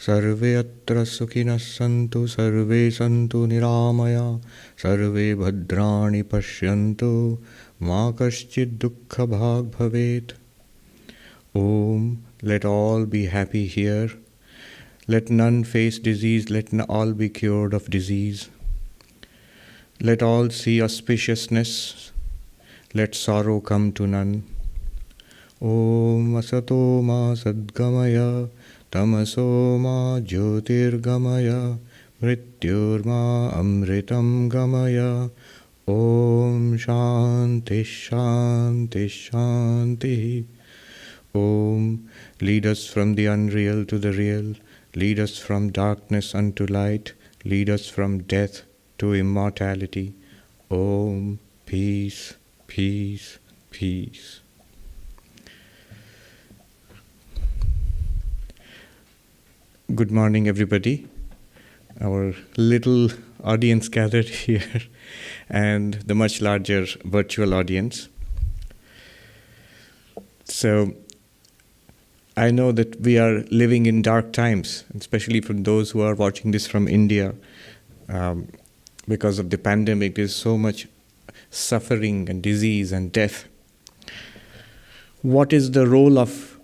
Sarve atra sukhinas santu, sarve santu niramaya, sarve bhadrani pashyantu, ma kaschid dukkha bhag bhavet. Om, let all be happy here. Let none face disease, let all be cured of disease. Let all see auspiciousness, let sorrow come to none. Om asato ma sadgamaya, tamaso ma jyotirgamaya, mrityurma amritam gamaya. Om shanti shanti shanti. Om, lead us from the unreal to the real, lead us from darkness unto light, lead us from death to immortality. Om, peace, peace, peace. Good morning, everybody. Our little audience gathered here and the much larger virtual audience. So, I know that we are living in dark times, especially for those who are watching this from India. Because of the pandemic, there's so much suffering and disease and death. What is the role of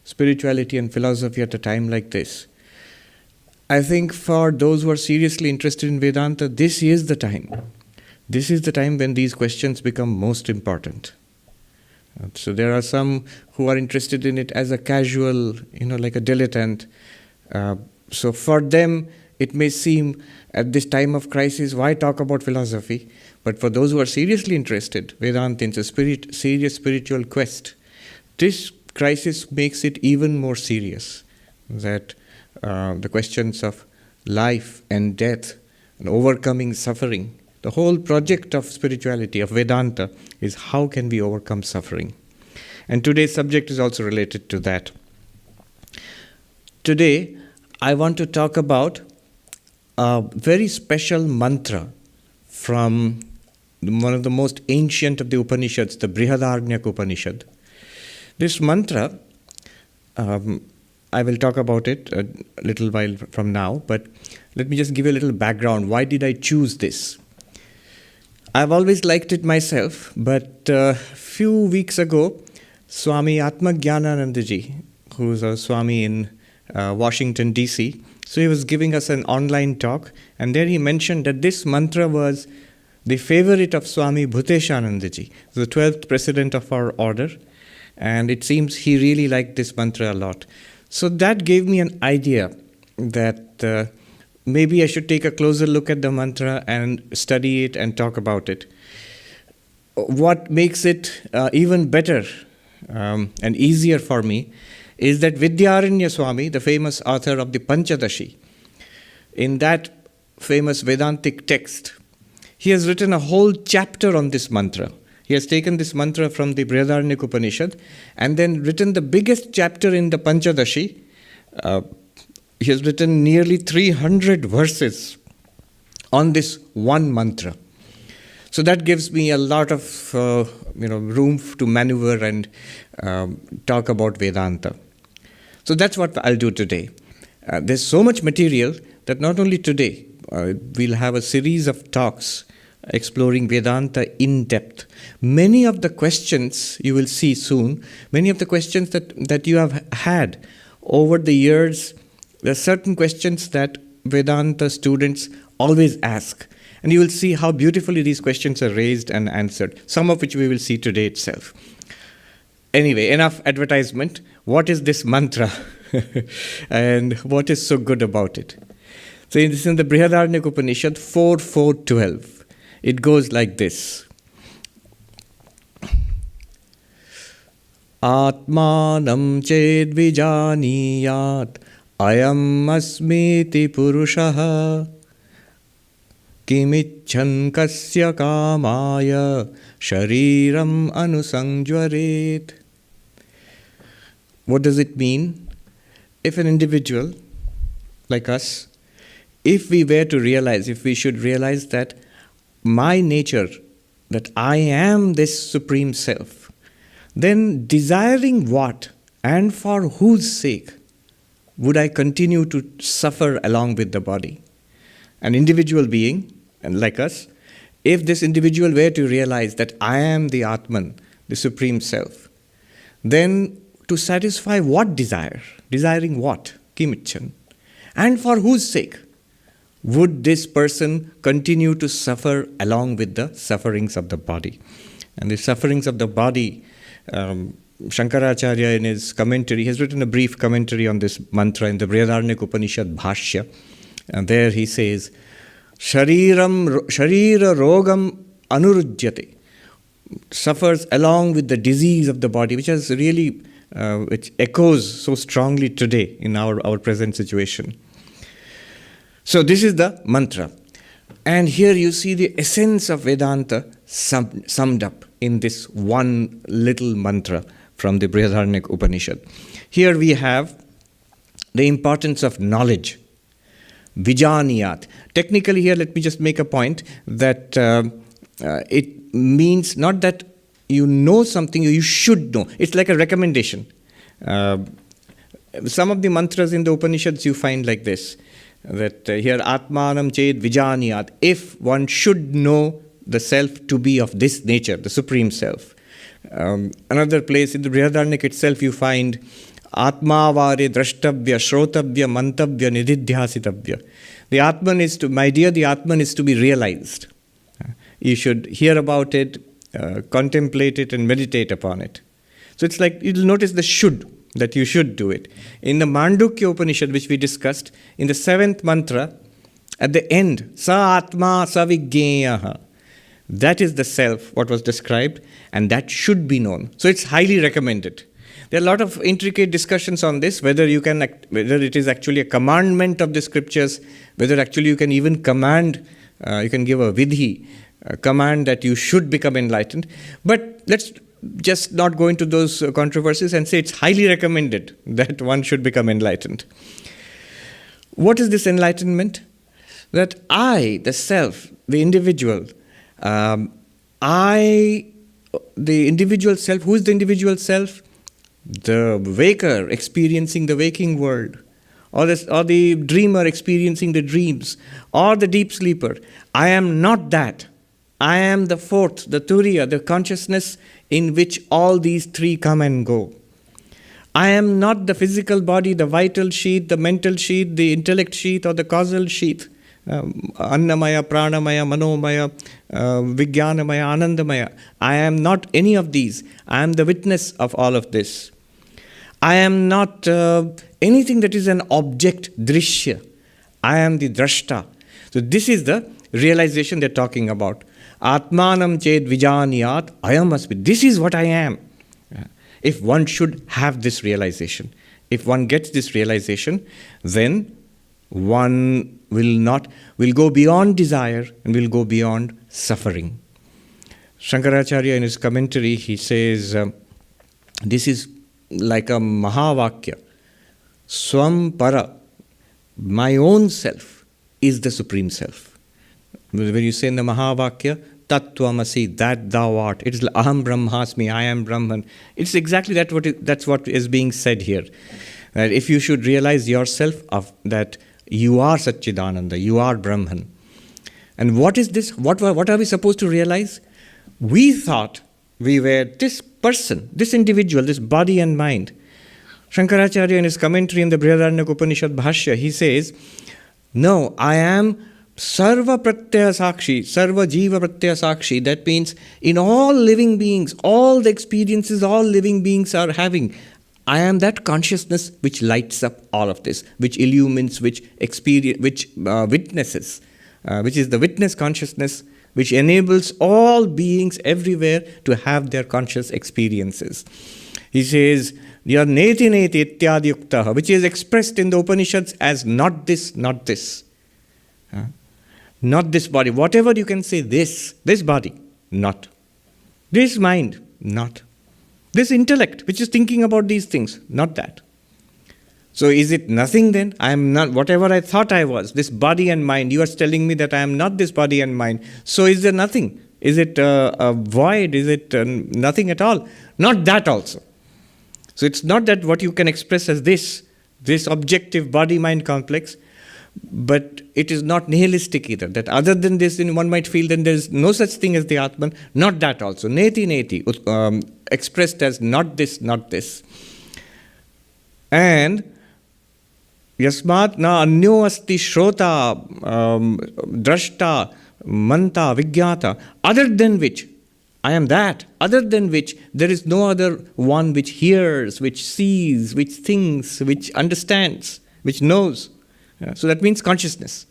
spirituality and philosophy at a time like this? I think for those who are seriously interested in Vedanta, this is the time. This is the time when these questions become most important. So there are some who are interested in it as a casual, like a dilettante. So for them, it may seem at this time of crisis, why talk about philosophy? But for those who are seriously interested, Vedanta is a serious spiritual quest. This crisis makes it even more serious, that the questions of life and death and overcoming suffering, the whole project of spirituality, of Vedanta, is how can we overcome suffering? And today's subject is also related to that. Today, I want to talk about a very special mantra from one of the most ancient of the Upanishads, the Brihadaranyaka Upanishad. This mantra, I will talk about it a little while from now, but let me just give you a little background. Why did I choose this? I've always liked it myself, but a few weeks ago, Swami Atmajnananandaji, who's a Swami in Washington, D.C., so he was giving us an online talk, and there he mentioned that this mantra was the favorite of Swami Bhuteshanandaji, the 12th president of our order, and it seems he really liked this mantra a lot. So that gave me an idea that maybe I should take a closer look at the mantra and study it and talk about it. What makes it even better and easier for me is that Vidyaranya Swami, the famous author of the Panchadashi, in that famous Vedantic text, he has written a whole chapter on this mantra. He has taken this mantra from the Brihadaranyaka Upanishad and then written the biggest chapter in the Panchadashi. He has written nearly 300 verses on this one mantra. So that gives me a lot of room to maneuver and talk about Vedanta. So that's what I'll do today. There's so much material that not only today, we'll have a series of talks exploring Vedanta in depth. Many of the questions you will see soon, many of the questions that you have had over the years, there are certain questions that Vedanta students always ask. And you will see how beautifully these questions are raised and answered, some of which we will see today itself. Anyway, enough advertisement. What is this mantra? And what is so good about it? So this is in the Brihadaranyaka Upanishad 4.4.12. It goes like this. Atmanam ched vijaniyat ayam asmiti purushaha kimichan kasya kamaya shariram anusangjaret. What does it mean? If an individual like us, if we should realize that my nature, that I am this Supreme Self, then desiring what and for whose sake would I continue to suffer along with the body? An individual being, and like us, if this individual were to realize that I am the Atman, the Supreme Self, then to satisfy what desire? Desiring what? Kimichan. And for whose sake? Would this person continue to suffer along with the sufferings of the body? And the sufferings of the body, Shankaracharya in his commentary, he has written a brief commentary on this mantra in the Brihadaranyaka Upanishad Bhashya. And there he says, Sharira rogam anurujyate, suffers along with the disease of the body, which has really, which echoes so strongly today in our present situation. So this is the mantra. And here you see the essence of Vedanta summed up in this one little mantra from the Brihadaranyaka Upanishad. Here we have the importance of knowledge. Vijaniyat. Technically here, let me just make a point that it means not that you know something, you should know. It's like a recommendation. Some of the mantras in the Upanishads you find like this, that here Atmanam Ched Vijaniyat, if one should know the self to be of this nature, the Supreme Self. Another place in the Brihadaranyaka itself you find Atmavare Drashtavya Shrotabya Mantavya Nididhyasitavya. The Atman is to, my dear, the Atman is to be realized. You should hear about it, contemplate it and meditate upon it. So it's like, you'll notice the should, that you should do it. In the Mandukya Upanishad, which we discussed, in the 7th mantra, at the end, Sa Atma Savigneyaha. That is the self, what was described, and that should be known. So it's highly recommended. There are a lot of intricate discussions on this, whether it is actually a commandment of the scriptures, whether actually you can even command, you can give a vidhi, a command that you should become enlightened. But let's just not go into those controversies and say it's highly recommended that one should become enlightened. What is this enlightenment? That I, the self, the individual, the individual self, who is the individual self? The waker experiencing the waking world, or the dreamer experiencing the dreams, or the deep sleeper. I am not that. I am the fourth, the turiya, the consciousness in which all these three come and go. I am not the physical body, the vital sheath, the mental sheath, the intellect sheath, or the causal sheath. Annamaya, Pranamaya, Manomaya, Vijnanamaya, Anandamaya. I am not any of these. I am the witness of all of this. I am not anything that is an object, drishya. I am the drashta. So this is the realization they're talking about. Atmanam ched vijaniyat, ayam asmi. This is what I am. If one should have this realization, if one gets this realization, then one will go beyond desire and will go beyond suffering. Shankaracharya in his commentary, he says, this is like a Mahavakya. Swam para, my own self, is the Supreme Self. When you say in the Mahavakya, Tat Tvam Asi, that thou art. It is like, Aham Brahmasmi, I am Brahman. It's exactly that's what is being said here. That if you should realize yourself that you are Satchidananda, you are Brahman. And what is this? What are we supposed to realize? We thought we were this person, this individual, this body and mind. Shankaracharya in his commentary in the Brihadaranyaka Upanishad Bhashya, he says, no, I am Sarva Pratyaya Sakshi, Sarva Jiva Pratyaya Sakshi. That means in all living beings, all the experiences all living beings are having, I am that consciousness which lights up all of this, which illumines, which witnesses, which is the witness consciousness, which enables all beings everywhere to have their conscious experiences. He says, neti neti ityadi yuktaha, which is expressed in the Upanishads as not this, not this. Not this body. Whatever you can say, this body, not. This mind, not. This intellect, which is thinking about these things, not that. So is it nothing then? I am not whatever I thought I was, this body and mind. You are telling me that I am not this body and mind. So is there nothing? Is it a void? Is it nothing at all? Not that also. So it's not that what you can express as this, this objective body-mind complex, but it is not nihilistic either. That other than this, then one might feel then there is no such thing as the Atman. Not that also. Neti neti, expressed as not this, not this. And yasmat na anyo asti shrota, drashta, manta, vigyata, other than which, I am that, other than which there is no other one which hears, which sees, which thinks, which understands, which knows. So that means consciousness.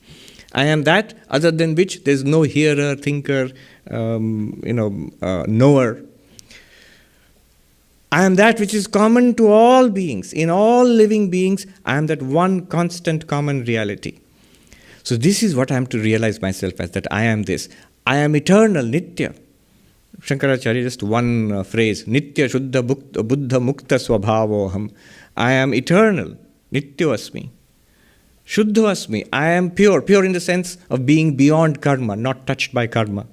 I am that, other than which there is no hearer, thinker, knower. I am that which is common to all beings. In all living beings, I am that one constant common reality. So this is what I am to realize myself as, that I am this. I am eternal, nitya. Shankaracharya, just one phrase, nitya shuddha buddha mukta swabhavoham. I am eternal, nityo asmi. Shuddha asmi, I am pure. Pure in the sense of being beyond karma, not touched by karma.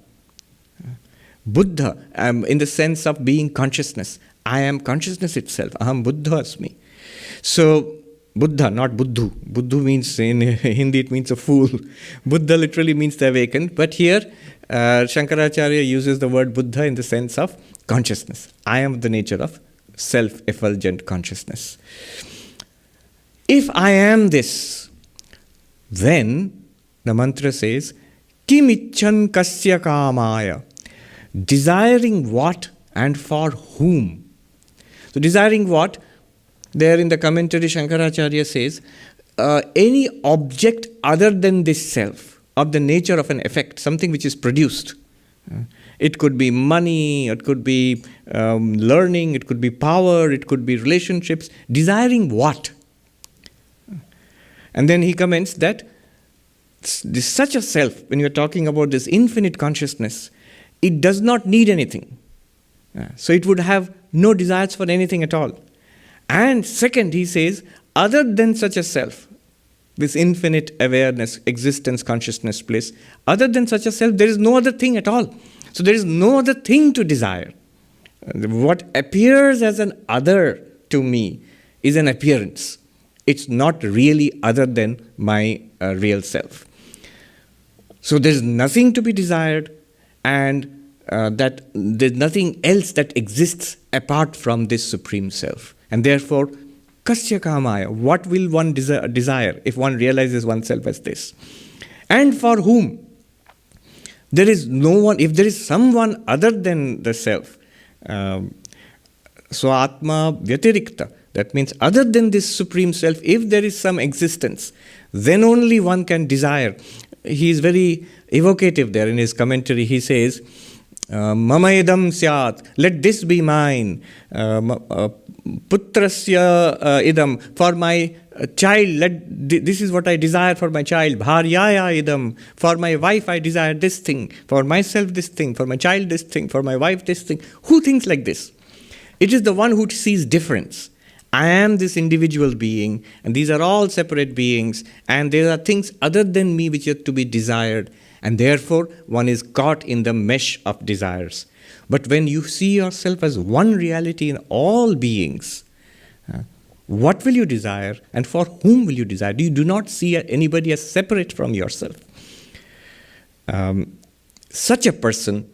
Buddha, I am in the sense of being consciousness. I am consciousness itself. Aham buddha asmi. So, Buddha, not buddhu. Buddhu means, in Hindi it means a fool. Buddha literally means the awakened. But here, Shankaracharya uses the word Buddha in the sense of consciousness. I am the nature of self-effulgent consciousness. If I am this, then the mantra says, Kim icchan kasya kamaya? Desiring what and for whom? So desiring what? There in the commentary Shankaracharya says, any object other than this self, of the nature of an effect, something which is produced. It could be money, it could be learning, it could be power, it could be relationships. Desiring what? And then he comments that such a self, when you're talking about this infinite consciousness, it does not need anything. So it would have no desires for anything at all. And second, he says, other than such a self, this infinite awareness, existence, consciousness, bliss, other than such a self, there is no other thing at all. So there is no other thing to desire. What appears as an other to me is an appearance. It's not really other than my real self. So there's nothing to be desired, and that there's nothing else that exists apart from this Supreme Self. And therefore, kasya kamaya, what will one desire if one realizes oneself as this? And for whom? There is no one, if there is someone other than the self, swatma vyatirikta, that means other than this Supreme Self, if there is some existence, then only one can desire. He is very evocative there in his commentary. He says, Mama idam syat, let this be mine. Putrasya idam, for my child, this is what I desire for my child. Bharyaya idam, for my wife I desire this thing. For myself this thing. For my child this thing. For my wife this thing. Who thinks like this? It is the one who sees difference. I am this individual being, and these are all separate beings, and there are things other than me which are to be desired, and therefore one is caught in the mesh of desires. But when you see yourself as one reality in all beings, what will you desire, and for whom will you desire? You do not see anybody as separate from yourself. Such a person,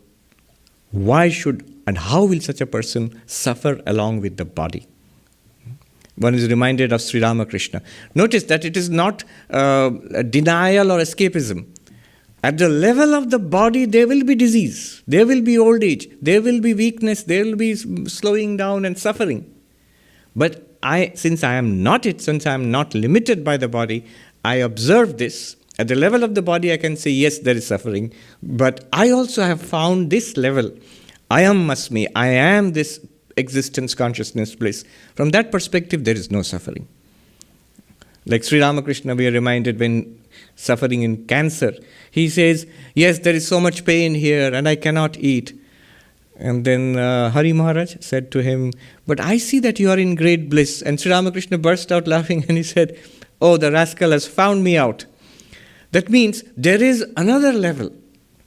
why should and how will such a person suffer along with the body? One is reminded of Sri Ramakrishna. Notice that it is not a denial or escapism. At the level of the body, there will be disease, there will be old age, there will be weakness, there will be slowing down and suffering. But since I am not it, since I am not limited by the body, I observe this. At the level of the body, I can say, yes, there is suffering. But I also have found this level. I am asmi, I am this existence, consciousness, bliss. From that perspective, there is no suffering. Like Sri Ramakrishna, we are reminded when suffering in cancer, he says, yes, there is so much pain here and I cannot eat. And then Hari Maharaj said to him, but I see that you are in great bliss. And Sri Ramakrishna burst out laughing and he said, oh, the rascal has found me out. That means there is another level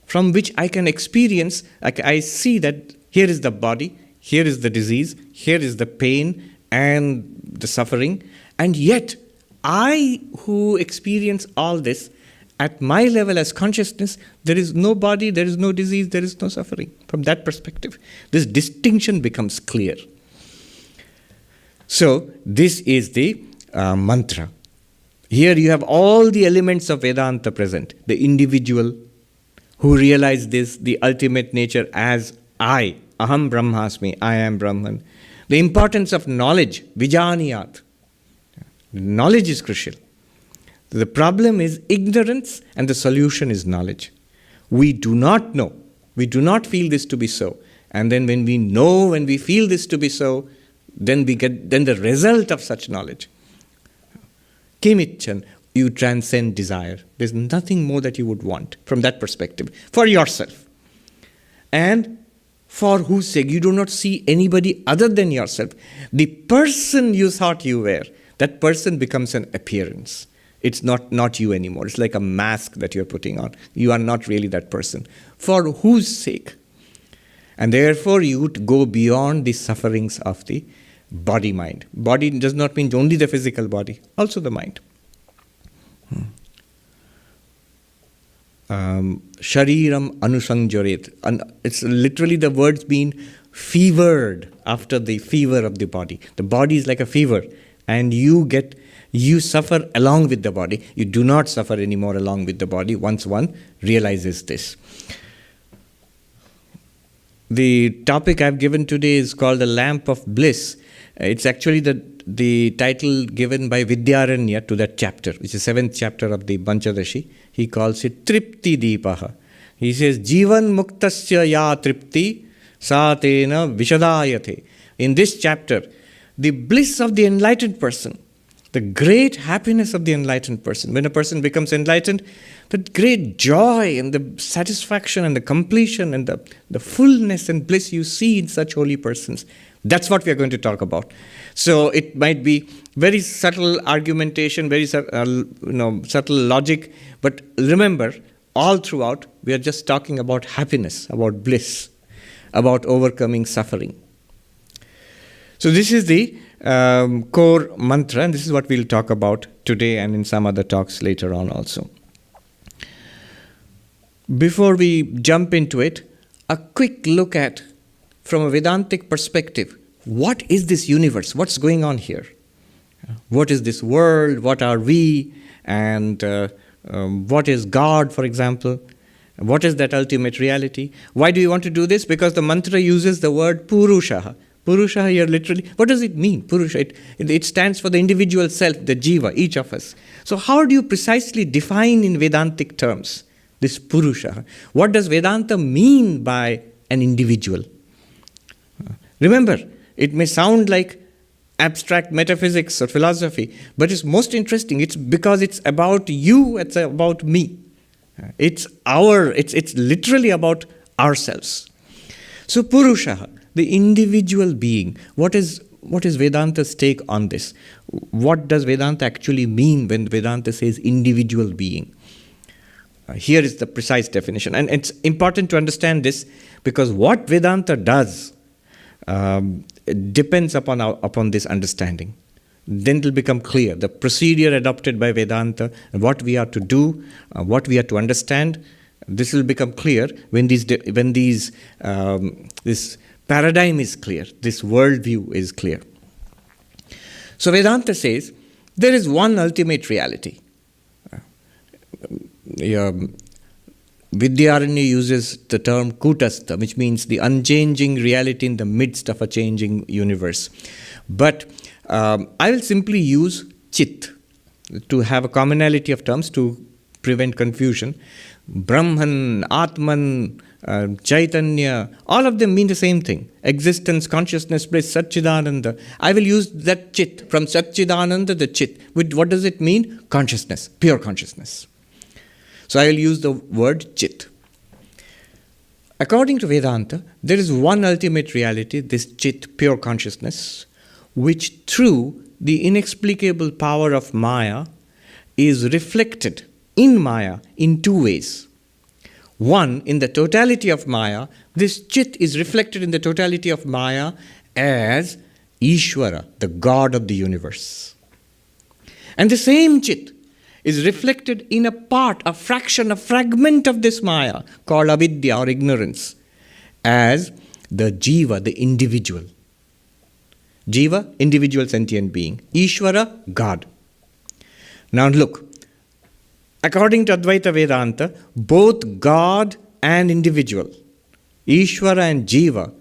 from which I can experience, I see that here is the body, here is the disease, here is the pain and the suffering, and yet I who experience all this, at my level as consciousness, there is no body, there is no disease, there is no suffering. From that perspective, this distinction becomes clear. So, this is the mantra. Here you have all the elements of Vedanta present. The individual who realize this, the ultimate nature as I, aham brahmasmi, I am Brahman. The importance of knowledge, vijaniyat. Knowledge is crucial. The problem is ignorance and the solution is knowledge. We do not know. We do not feel this to be so. And then when we know, when we feel this to be so, then the result of such knowledge. Kimichan, you transcend desire. There's nothing more that you would want from that perspective, for yourself. And for whose sake you do not see anybody other than yourself. The person you thought you were, that person becomes an appearance. It's not you anymore. It's like a mask that you're putting on. You are not really that person. For whose sake? And therefore you would go beyond the sufferings of the body-mind. Body does not mean only the physical body, also the mind. Shariram anusanjaret. It's literally the words mean fevered after the fever of the body. The body is like a fever, and you suffer along with the body. You do not suffer anymore along with the body once one realizes this. The topic I've given today is called the Lamp of Bliss. It's actually the title given by Vidyaranya to that chapter, which is 7th chapter of the Panchadashi. He calls it Tripti Deepaha. He says, Jivan Muktasya Ya Tripti Sa Tena Vishadayate. In this chapter, the bliss of the enlightened person, the great happiness of the enlightened person. When a person becomes enlightened, the great joy and the satisfaction and the completion and the fullness and bliss you see in such holy persons. That's what we are going to talk about. So it might be very subtle argumentation, very subtle logic, but remember, all throughout, we are just talking about happiness, about bliss, about overcoming suffering. So this is the core mantra, and this is what we'll talk about today and in some other talks later on also. Before we jump into it, a quick look at, from a Vedantic perspective, what is this universe? What's going on here? What is this world? What are we? And what is God, for example? What is that ultimate reality? Why do you want to do this? Because the mantra uses the word Purusha. Purusha here literally, what does it mean? Purusha, it stands for the individual self, the jiva, each of us. So how do you precisely define in Vedantic terms this Purusha? What does Vedanta mean by an individual? Remember, it may sound like abstract metaphysics or philosophy, but it's most interesting. It's because it's about you, it's about me. It's literally about ourselves. So Purusha, the individual being, what is Vedanta's take on this? What does Vedanta actually mean when Vedanta says individual being? Here is the precise definition. And it's important to understand this because what Vedanta does depends upon this understanding. Then it will become clear. The procedure adopted by Vedanta, what we are to do, what we are to understand, this will become clear when this paradigm is clear, this worldview is clear. So Vedanta says there is one ultimate reality. Vidyaranya uses the term Kutastha, which means the unchanging reality in the midst of a changing universe. But I will simply use Chit to have a commonality of terms to prevent confusion. Brahman, Atman, Chaitanya, all of them mean the same thing. Existence, consciousness, bliss, Satchidananda. I will use that Chit. From Satchidananda, the Chit. What does it mean? Consciousness, pure consciousness. So I will use the word Chit. According to Vedanta, there is one ultimate reality, this Chit, pure consciousness, which through the inexplicable power of Maya is reflected in Maya in two ways. One, in the totality of Maya, this Chit is reflected in the totality of Maya as Ishvara, the God of the universe. And the same Chit is reflected in a part, a fraction, a fragment of this Maya called avidya or ignorance as the Jiva, the individual. Jiva, individual sentient being. Ishvara, God. Now look, according to Advaita Vedanta, both God and individual, Ishvara and Jiva,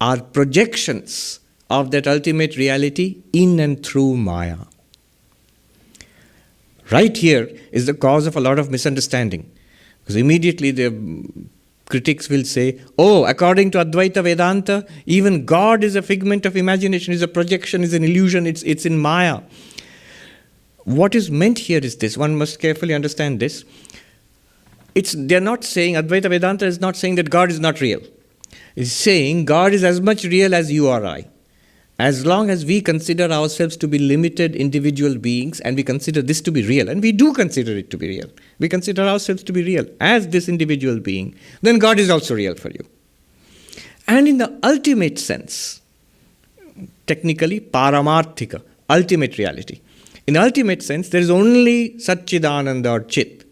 are projections of that ultimate reality in and through Maya. Right here is the cause of a lot of misunderstanding. Because immediately the critics will say, oh, according to Advaita Vedanta, even God is a figment of imagination, is a projection, is an illusion, it's in Maya. What is meant here is this, one must carefully understand this. They're not saying, Advaita Vedanta is not saying that God is not real. It's saying God is as much real as you or I. As long as we consider ourselves to be limited individual beings and we consider this to be real, and we do consider it to be real, we consider ourselves to be real as this individual being, then God is also real for you. And in the ultimate sense, technically paramarthika, ultimate reality. In the ultimate sense, there is only Satchidananda or Chit.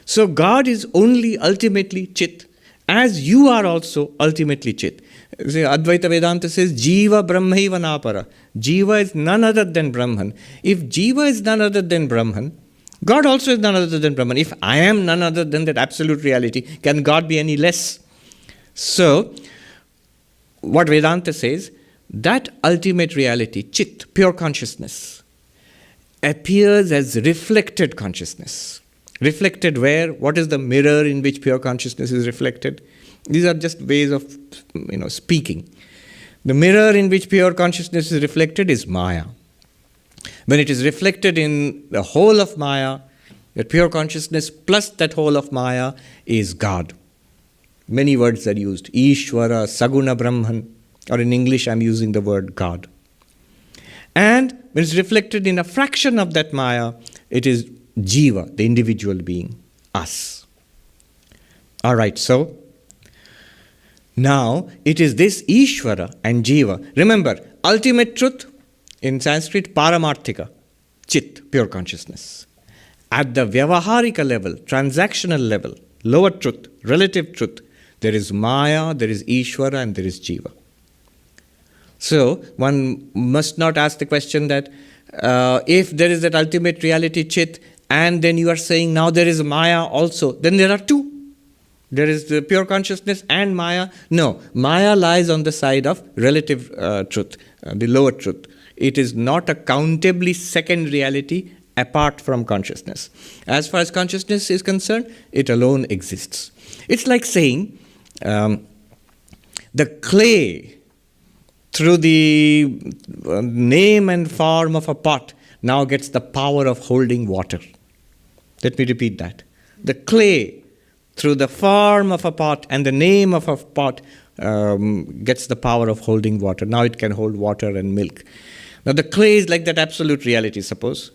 So God is only ultimately Chit, as you are also ultimately Chit. Advaita Vedanta says, Jiva Brahmaiva Napara. Jiva is none other than Brahman. If Jiva is none other than Brahman, God also is none other than Brahman. If I am none other than that absolute reality, can God be any less? So, what Vedanta says, that ultimate reality, Chit, pure consciousness, appears as reflected consciousness. Reflected where? What is the mirror in which pure consciousness is reflected? These are just ways of, speaking. The mirror in which pure consciousness is reflected is Maya. When it is reflected in the whole of Maya, that pure consciousness plus that whole of Maya is God. Many words are used. Ishvara, Saguna Brahman, or in English I'm using the word God. And when it's reflected in a fraction of that Maya, it is Jiva, the individual being, us. Alright, so now it is this Ishvara and Jiva. Remember, ultimate truth in Sanskrit, Paramarthika, Chit, pure consciousness. At the Vyavaharika level, transactional level, lower truth, relative truth, there is Maya, there is Ishvara, and there is Jiva. So, one must not ask the question that if there is that ultimate reality, Chit, and then you are saying now there is Maya also, then there are two. There is the pure consciousness and Maya. No, Maya lies on the side of relative truth, the lower truth. It is not a countably second reality apart from consciousness. As far as consciousness is concerned, it alone exists. It's like saying the clay through the name and form of a pot now gets the power of holding water. Let me repeat that. The clay through the form of a pot and the name of a pot gets the power of holding water. Now it can hold water and milk. Now the clay is like that absolute reality, suppose.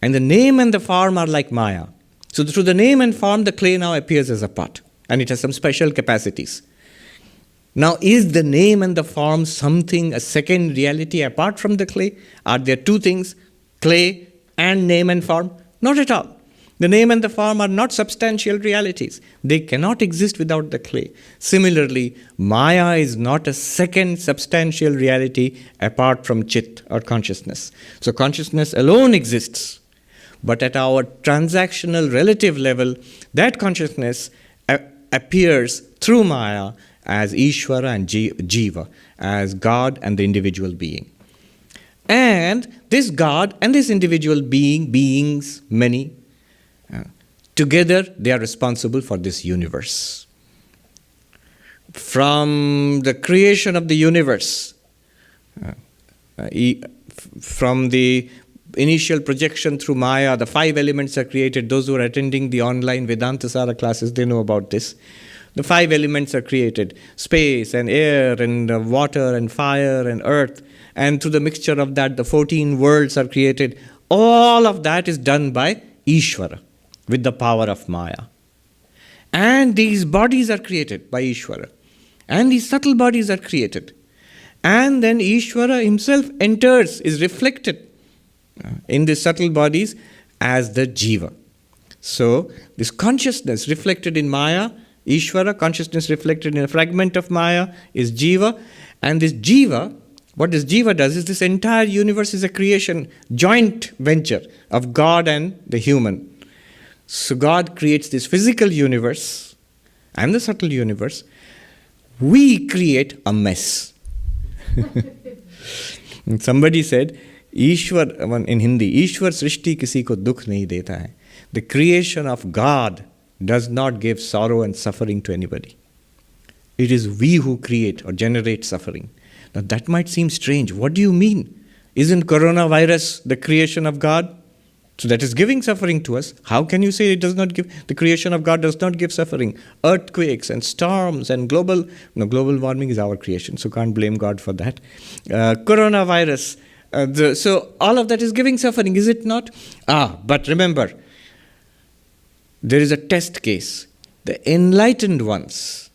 And the name and the form are like Maya. So through the name and form, the clay now appears as a pot. And it has some special capacities. Now is the name and the form something, a second reality apart from the clay? Are there two things, clay and name and form? Not at all. The name and the form are not substantial realities. They cannot exist without the clay. Similarly, Maya is not a second substantial reality apart from Chit or consciousness. So consciousness alone exists. But at our transactional relative level, that consciousness appears through Maya as Ishvara and Jiva, as God and the individual being. And this God and this individual beings, many, together, they are responsible for this universe. From the creation of the universe, from the initial projection through Maya, the 5 elements are created. Those who are attending the online Vedanta Sara classes, they know about this. The 5 elements are created. Space and air and water and fire and earth. And through the mixture of that, the 14 worlds are created. All of that is done by Ishvara, with the power of Maya. And these bodies are created by Ishvara. And these subtle bodies are created. And then Ishvara himself enters, is reflected in the subtle bodies as the jiva. So, this consciousness reflected in Maya, Ishvara, consciousness reflected in a fragment of Maya is jiva. And this jiva, what this jiva does is this entire universe is a creation, joint venture of God and the human. So God creates this physical universe and the subtle universe. We create a mess. And somebody said, Ishwar, in Hindi, Ishwar Srishti kisi ko dukh nahi deta hai. The creation of God does not give sorrow and suffering to anybody. It is we who create or generate suffering. Now that might seem strange. What do you mean? Isn't coronavirus the creation of God? So that is giving suffering to us. How can you say it does not give, the creation of God does not give suffering? Earthquakes and storms and global warming is our creation, so can't blame God for that. Coronavirus, so all of that is giving suffering, is it not? But remember, there is a test case. The enlightened ones,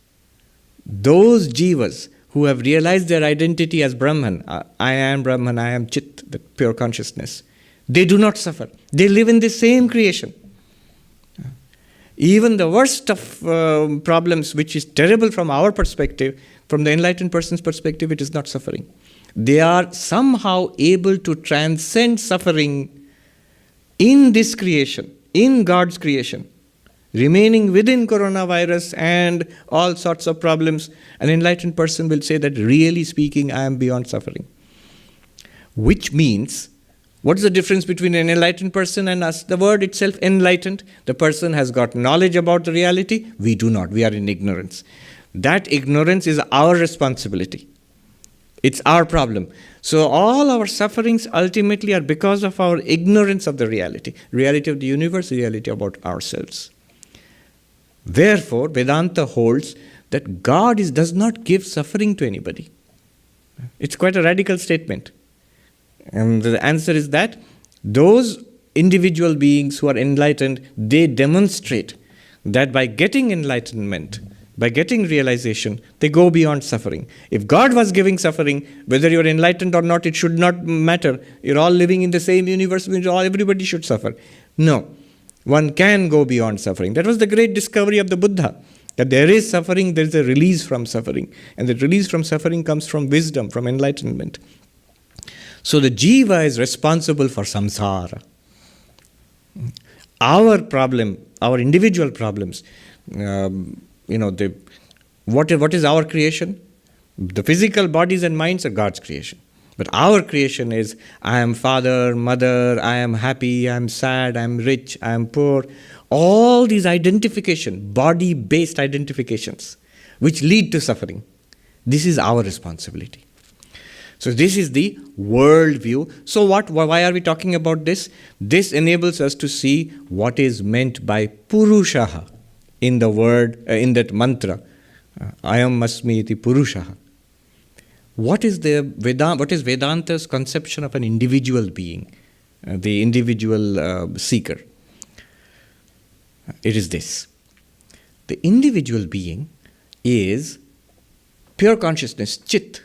those jivas who have realized their identity as Brahman, I am Brahman, I am Chit, the pure consciousness, they do not suffer. They live in the same creation. Even the worst of problems, which is terrible from our perspective, from the enlightened person's perspective, it is not suffering. They are somehow able to transcend suffering in this creation, in God's creation, remaining within coronavirus and all sorts of problems. An enlightened person will say that, really speaking, I am beyond suffering. Which means, what is the difference between an enlightened person and us? The word itself, enlightened. The person has got knowledge about the reality. We do not. We are in ignorance. That ignorance is our responsibility. It's our problem. So all our sufferings ultimately are because of our ignorance of the reality. Reality of the universe, reality about ourselves. Therefore, Vedanta holds that God does not give suffering to anybody. It's quite a radical statement. And the answer is that those individual beings who are enlightened, they demonstrate that by getting enlightenment, by getting realization, they go beyond suffering. If God was giving suffering, whether you're enlightened or not, it should not matter. You're all living in the same universe, everybody should suffer. No, one can go beyond suffering. That was the great discovery of the Buddha, that there is suffering, there is a release from suffering. And the release from suffering comes from wisdom, from enlightenment. So the jiva is responsible for samsara. Our problem, our individual problems, what is our creation? The physical bodies and minds are God's creation. But our creation is, I am father, mother, I am happy, I am sad, I am rich, I am poor. All these identification, body-based identifications, which lead to suffering. This is our responsibility. So this is the world view. So why are we talking about this? This enables us to see what is meant by Purushaha in the word, in that mantra, Ayam Asmi iti Purushaha. What is Vedanta's conception of an individual being, the individual seeker? It is this. The individual being is pure consciousness, Chit,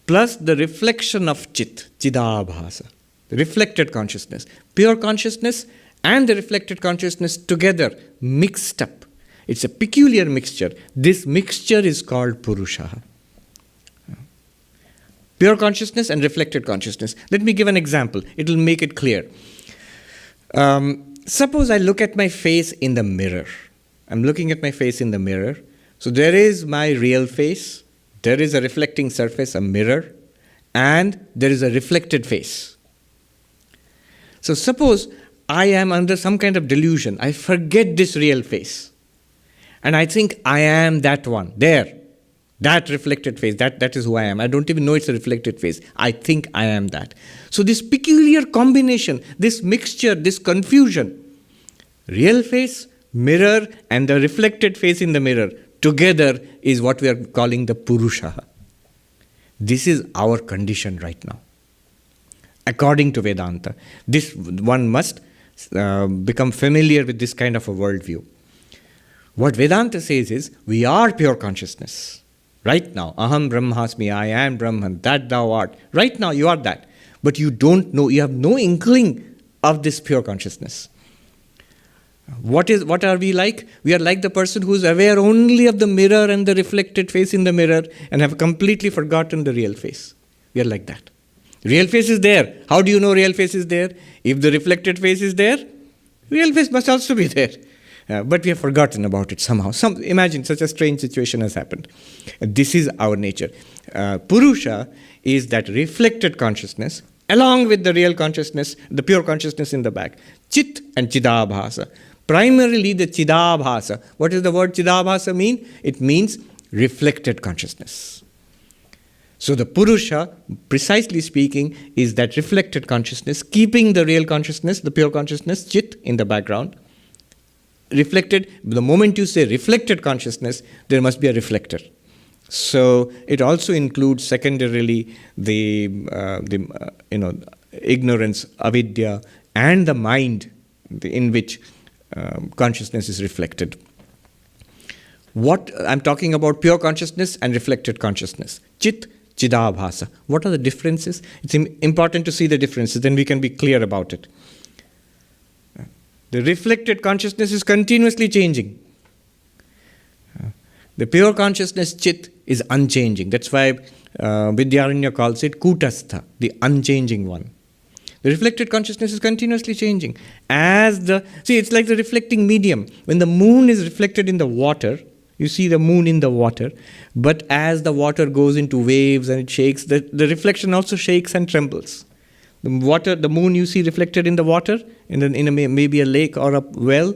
plus the reflection of Chit, Chidabhasa, the reflected consciousness. Pure consciousness and the reflected consciousness together, mixed up. It's a peculiar mixture. This mixture is called Purusha. Pure consciousness and reflected consciousness. Let me give an example. It will make it clear. Suppose I look at my face in the mirror. I'm looking at my face in the mirror. So there is my real face. There is a reflecting surface, a mirror, and there is a reflected face. So suppose I am under some kind of delusion. I forget this real face. And I think I am that one, there. That reflected face, that is who I am. I don't even know it's a reflected face. I think I am that. So this peculiar combination, this mixture, this confusion, real face, mirror, and the reflected face in the mirror, together is what we are calling the Purusha. This is our condition right now. According to Vedanta, this one must become familiar with this kind of a worldview. What Vedanta says is, we are pure consciousness. Right now, Aham Brahmasmi, I am Brahman, that thou art. Right now, you are that. but you don't know, you have no inkling of this pure consciousness. What are we like? We are like the person who is aware only of the mirror and the reflected face in the mirror and have completely forgotten the real face. We are like that. Real face is there. How do you know real face is there? If the reflected face is there, real face must also be there. But we have forgotten about it somehow. Imagine such a strange situation has happened. This is our nature. Purusha is that reflected consciousness along with the real consciousness, the pure consciousness in the back. Chit and Chidabhasa. Primarily the Chidabhasa. What does the word Chidabhasa mean? It means reflected consciousness. So the Purusha, precisely speaking, is that reflected consciousness, keeping the real consciousness, the pure consciousness, Chit, in the background. Reflected, the moment you say reflected consciousness, there must be a reflector. So it also includes secondarily the ignorance, avidya, and the mind in which consciousness is reflected. What I'm talking about, pure consciousness and reflected consciousness. Chit, Chidabhasa. What are the differences? It's important to see the differences, then we can be clear about it. The reflected consciousness is continuously changing. The pure consciousness, Chit, is unchanging. That's why Vidyaranya calls it Kutastha, the unchanging one. The reflected consciousness is continuously changing. It's like the reflecting medium. When the moon is reflected in the water, you see the moon in the water, but as the water goes into waves and it shakes, the reflection also shakes and trembles. The moon you see reflected in the water, maybe a lake or a well.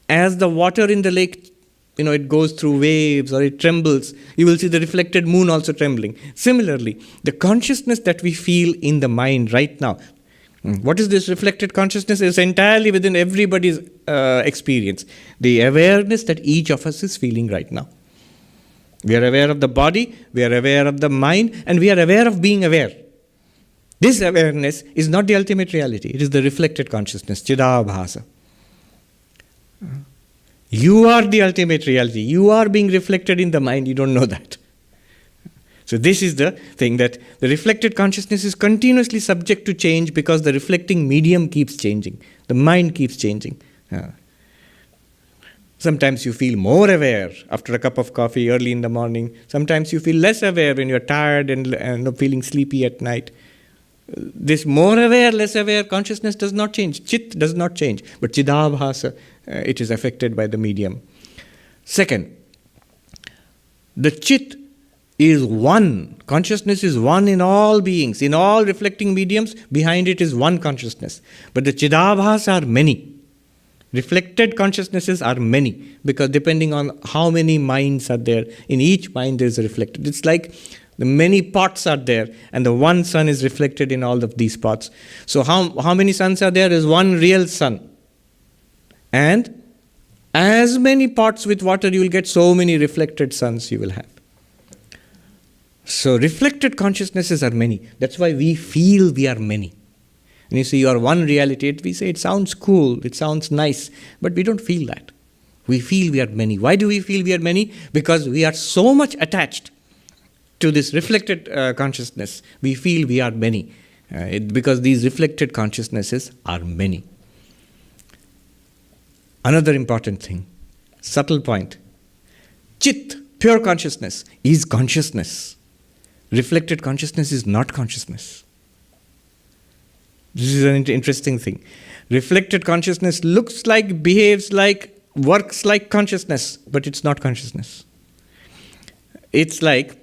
As the water in the lake, it goes through waves or it trembles, you will see the reflected moon also trembling. Similarly, the consciousness that we feel in the mind right now, what is this reflected consciousness? It's entirely within everybody's experience. The awareness that each of us is feeling right now. We are aware of the body, we are aware of the mind, and we are aware of being aware. This awareness is not the ultimate reality. It is the reflected consciousness, Chidabhasa. You are the ultimate reality. You are being reflected in the mind. You don't know that. So this is the thing, that the reflected consciousness is continuously subject to change because the reflecting medium keeps changing. The mind keeps changing. Sometimes you feel more aware after a cup of coffee early in the morning. Sometimes you feel less aware when you're tired and feeling sleepy at night. This more aware, less aware consciousness does not change. Chit does not change. But Chidabhasa, it is affected by the medium. Second, the Chit is one. Consciousness is one in all beings. In all reflecting mediums, behind it is one consciousness. But the Chidabhasa are many. Reflected consciousnesses are many, because depending on how many minds are there, in each mind there is a reflected. It's like the many pots are there, and the one sun is reflected in all of these pots. So how many suns are there? There is one real sun. And as many pots with water you will get, so many reflected suns you will have. So reflected consciousnesses are many. That's why we feel we are many. And you see, you are one reality. We say it sounds cool, it sounds nice, but we don't feel that. We feel we are many. Why do we feel we are many? Because we are so much attached to this reflected consciousness. We feel we are many. Because these reflected consciousnesses are many. Another important thing, subtle point. Chit, pure consciousness, is consciousness. Reflected consciousness is not consciousness. This is an interesting thing. Reflected consciousness looks like, behaves like, works like consciousness, but it's not consciousness. It's like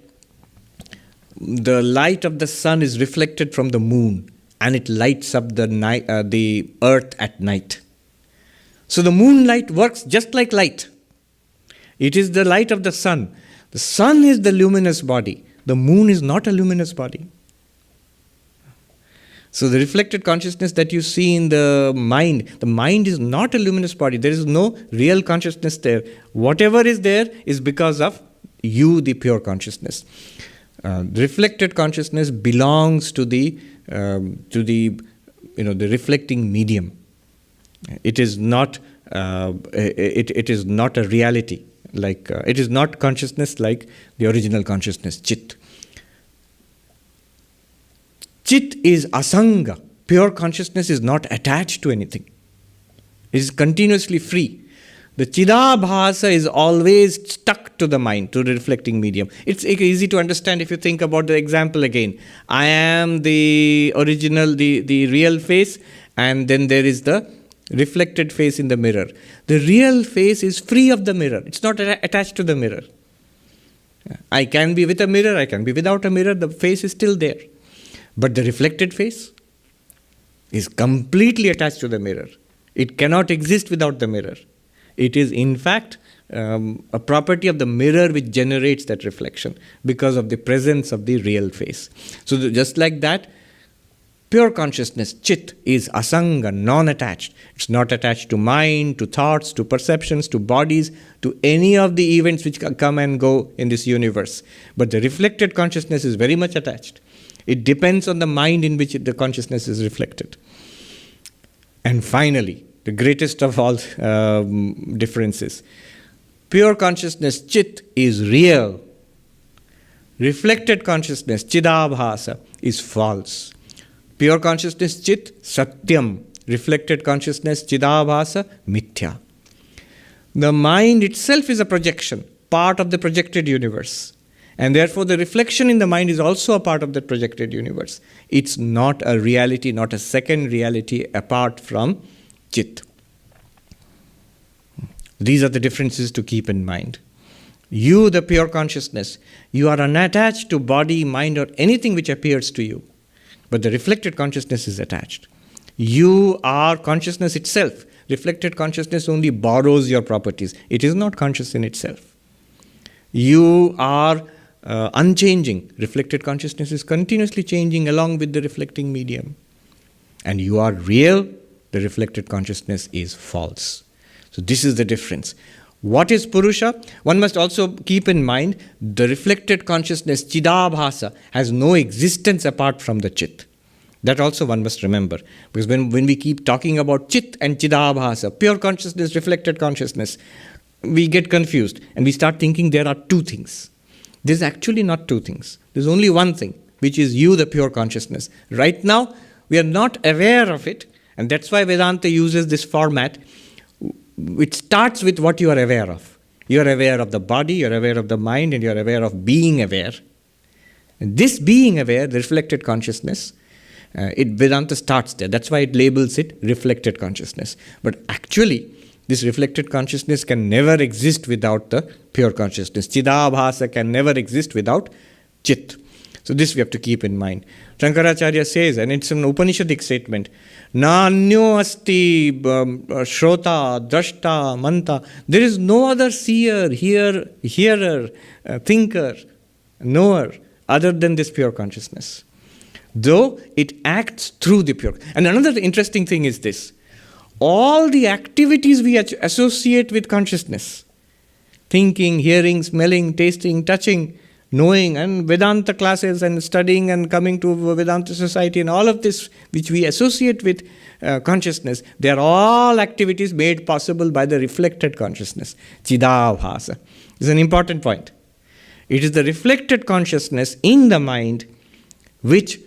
the light of the sun is reflected from the moon, and it lights up the earth at night. So the moonlight works just like light. It is the light of the sun. The sun is the luminous body. The moon is not a luminous body. So the reflected consciousness that you see in the mind is not a luminous body. There is no real consciousness there. Whatever is there is because of you, the pure consciousness. The reflected consciousness belongs to the reflecting medium. It is not. It is not a reality. It is not consciousness like the original consciousness, Chit. Chit is asanga. Pure consciousness is not attached to anything. It is continuously free. The Chidabhasa is always stuck to the mind, to the reflecting medium. It's easy to understand if you think about the example again. I am the original, the real face, and then there is the reflected face in the mirror. The real face is free of the mirror. It's not attached to the mirror. I can be with a mirror, I can be without a mirror, the face is still there. But the reflected face is completely attached to the mirror. It cannot exist without the mirror. It is in fact a property of the mirror which generates that reflection because of the presence of the real face. So just like that, pure consciousness, chit, is asanga, non-attached. It's not attached to mind, to thoughts, to perceptions, to bodies, to any of the events which come and go in this universe. But the reflected consciousness is very much attached. It depends on the mind in which the consciousness is reflected. And finally, the greatest of all differences, pure consciousness, chit, is real. Reflected consciousness, chidabhasa, is false. Pure consciousness, chit, satyam. Reflected consciousness, chidabhasa, mithya. The mind itself is a projection, part of the projected universe. And therefore the reflection in the mind is also a part of that projected universe. It's not a reality, not a second reality apart from chit. These are the differences to keep in mind. You, the pure consciousness, you are unattached to body, mind, or anything which appears to you. But the reflected consciousness is attached. You are consciousness itself. Reflected consciousness only borrows your properties. It is not conscious in itself. You are unchanging. Reflected consciousness is continuously changing along with the reflecting medium. And you are real. The reflected consciousness is false. So this is the difference. What is Purusha? One must also keep in mind the reflected consciousness, Chidabhasa, has no existence apart from the Chit. That also one must remember. Because when we keep talking about Chit and Chidabhasa, pure consciousness, reflected consciousness, we get confused and we start thinking there are two things. There's actually not two things. There's only one thing, which is you, the pure consciousness. Right now, we are not aware of it, and that's why Vedanta uses this format. It starts with what you are aware of. You are aware of the body, you are aware of the mind, and you are aware of being aware. And this being aware, the reflected consciousness, Vedanta starts there. That's why it labels it reflected consciousness. But actually, this reflected consciousness can never exist without the pure consciousness. Chidabhasa can never exist without Chit. So this we have to keep in mind. Shankaracharya says, and it's an Upanishadic statement, Na anyo asti shrota, drashta, manta. There is no other seer, hearer, thinker, knower other than this pure consciousness. Though it acts through the pure. And another interesting thing is this. All the activities we associate with consciousness, thinking, hearing, smelling, tasting, touching, knowing, and Vedanta classes and studying and coming to Vedanta society and all of this which we associate with consciousness, they are all activities made possible by the reflected consciousness, Chidabhasa. This is an important point. It is the reflected consciousness in the mind which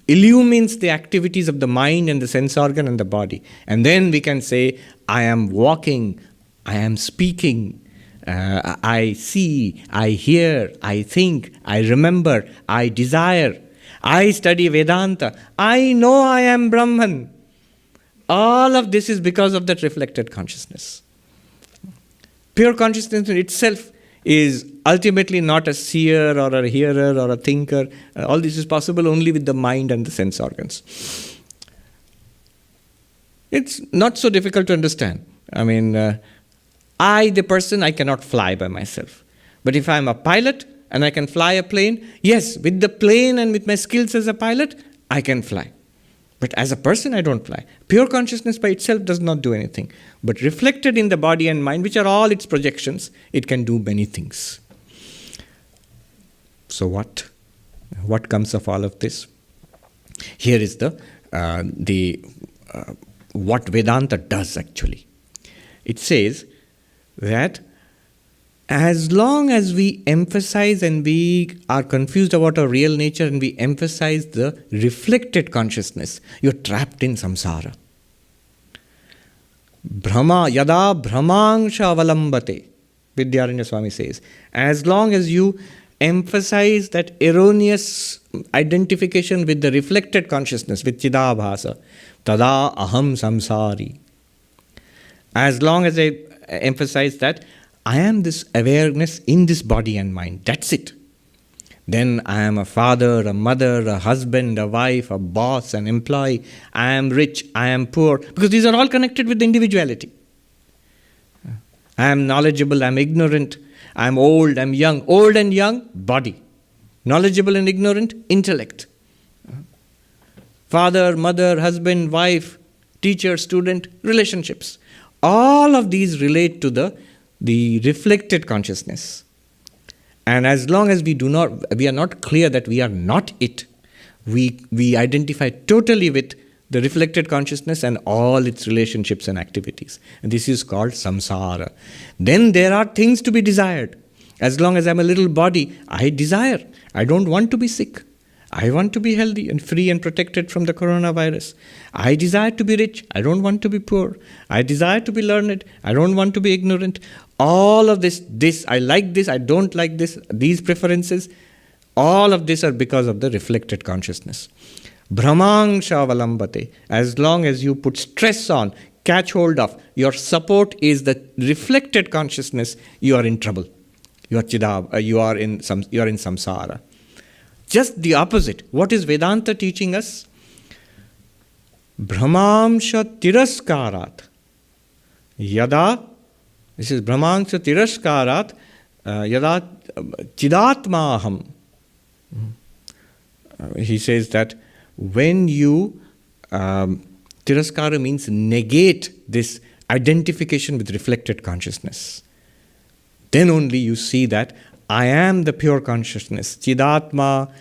illumines the activities of the mind and the sense organ and the body. And then we can say, I am walking, I am speaking, I see, I hear, I think, I remember, I desire, I study Vedanta, I know I am Brahman. All of this is because of that reflected consciousness. Pure consciousness in itself is ultimately not a seer or a hearer or a thinker. All this is possible only with the mind and the sense organs. It's not so difficult to understand. I mean, I, the person, I cannot fly by myself. But if I'm a pilot and I can fly a plane, yes, with the plane and with my skills as a pilot, I can fly. But as a person, I don't fly. Pure consciousness by itself does not do anything. But reflected in the body and mind, which are all its projections, it can do many things. So what? What comes of all of this? Here is what Vedanta does actually. It says that As long as we emphasize and we are confused about our real nature and we emphasize the reflected consciousness, you're trapped in samsara. Brahma, yada brahmangsha avalambate, Vidyaranya Swami says. As long as you emphasize that erroneous identification with the reflected consciousness, with chidabhasa, tada aham samsari. As long as I emphasize that I am this awareness in this body and mind, that's it. Then I am a father, a mother, a husband, a wife, a boss, an employee. I am rich, I am poor, because these are all connected with individuality. I am knowledgeable, I am ignorant, I am old, I am young. Old and young, body. Knowledgeable and ignorant, intellect. Father, mother, husband, wife, teacher, student, relationships. All of these relate to the reflected consciousness. And as long as we are not clear that we are not it, we identify totally with the reflected consciousness and all its relationships and activities. And this is called samsara. Then there are things to be desired. As long as I'm a little body, I desire. I don't want to be sick. I want to be healthy and free and protected from the coronavirus. I desire to be rich. I don't want to be poor. I desire to be learned. I don't want to be ignorant. All of this, I like this, I don't like this, these preferences, all of this are because of the reflected consciousness. Brahmangsha avalambate. As long as you put stress on, catch hold of, your support is the reflected consciousness, you are in trouble. You are in samsara. Just the opposite. What is Vedanta teaching us? Brahmamsha tiraskarat. Yada, this is Brahmamsha tiraskarat, yada chidatmaham. He says that when you, tiraskara means negate this identification with reflected consciousness, then only you see that I am the pure consciousness. Chidatma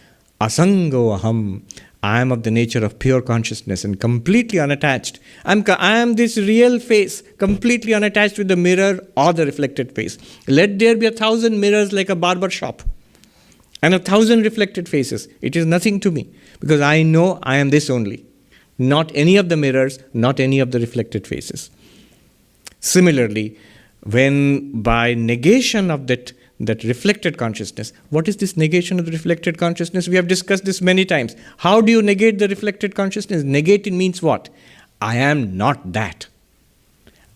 asango aham. I am of the nature of pure consciousness and completely unattached. I am this real face, completely unattached with the mirror or the reflected face. Let there be 1,000 mirrors like a barber shop and 1,000 reflected faces. It is nothing to me because I know I am this only. Not any of the mirrors, not any of the reflected faces. Similarly, when by negation of that reflected consciousness. What is this negation of the reflected consciousness? We have discussed this many times. How do you negate the reflected consciousness? Negate it means what? I am not that.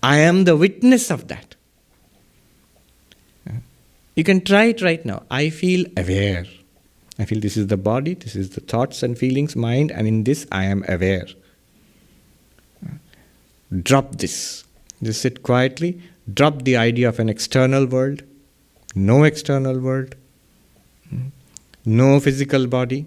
I am the witness of that. You can try it right now. I feel aware. I feel this is the body, this is the thoughts and feelings, mind, and in this I am aware. Drop this. Just sit quietly. Drop the idea of an external world. No external world, no physical body,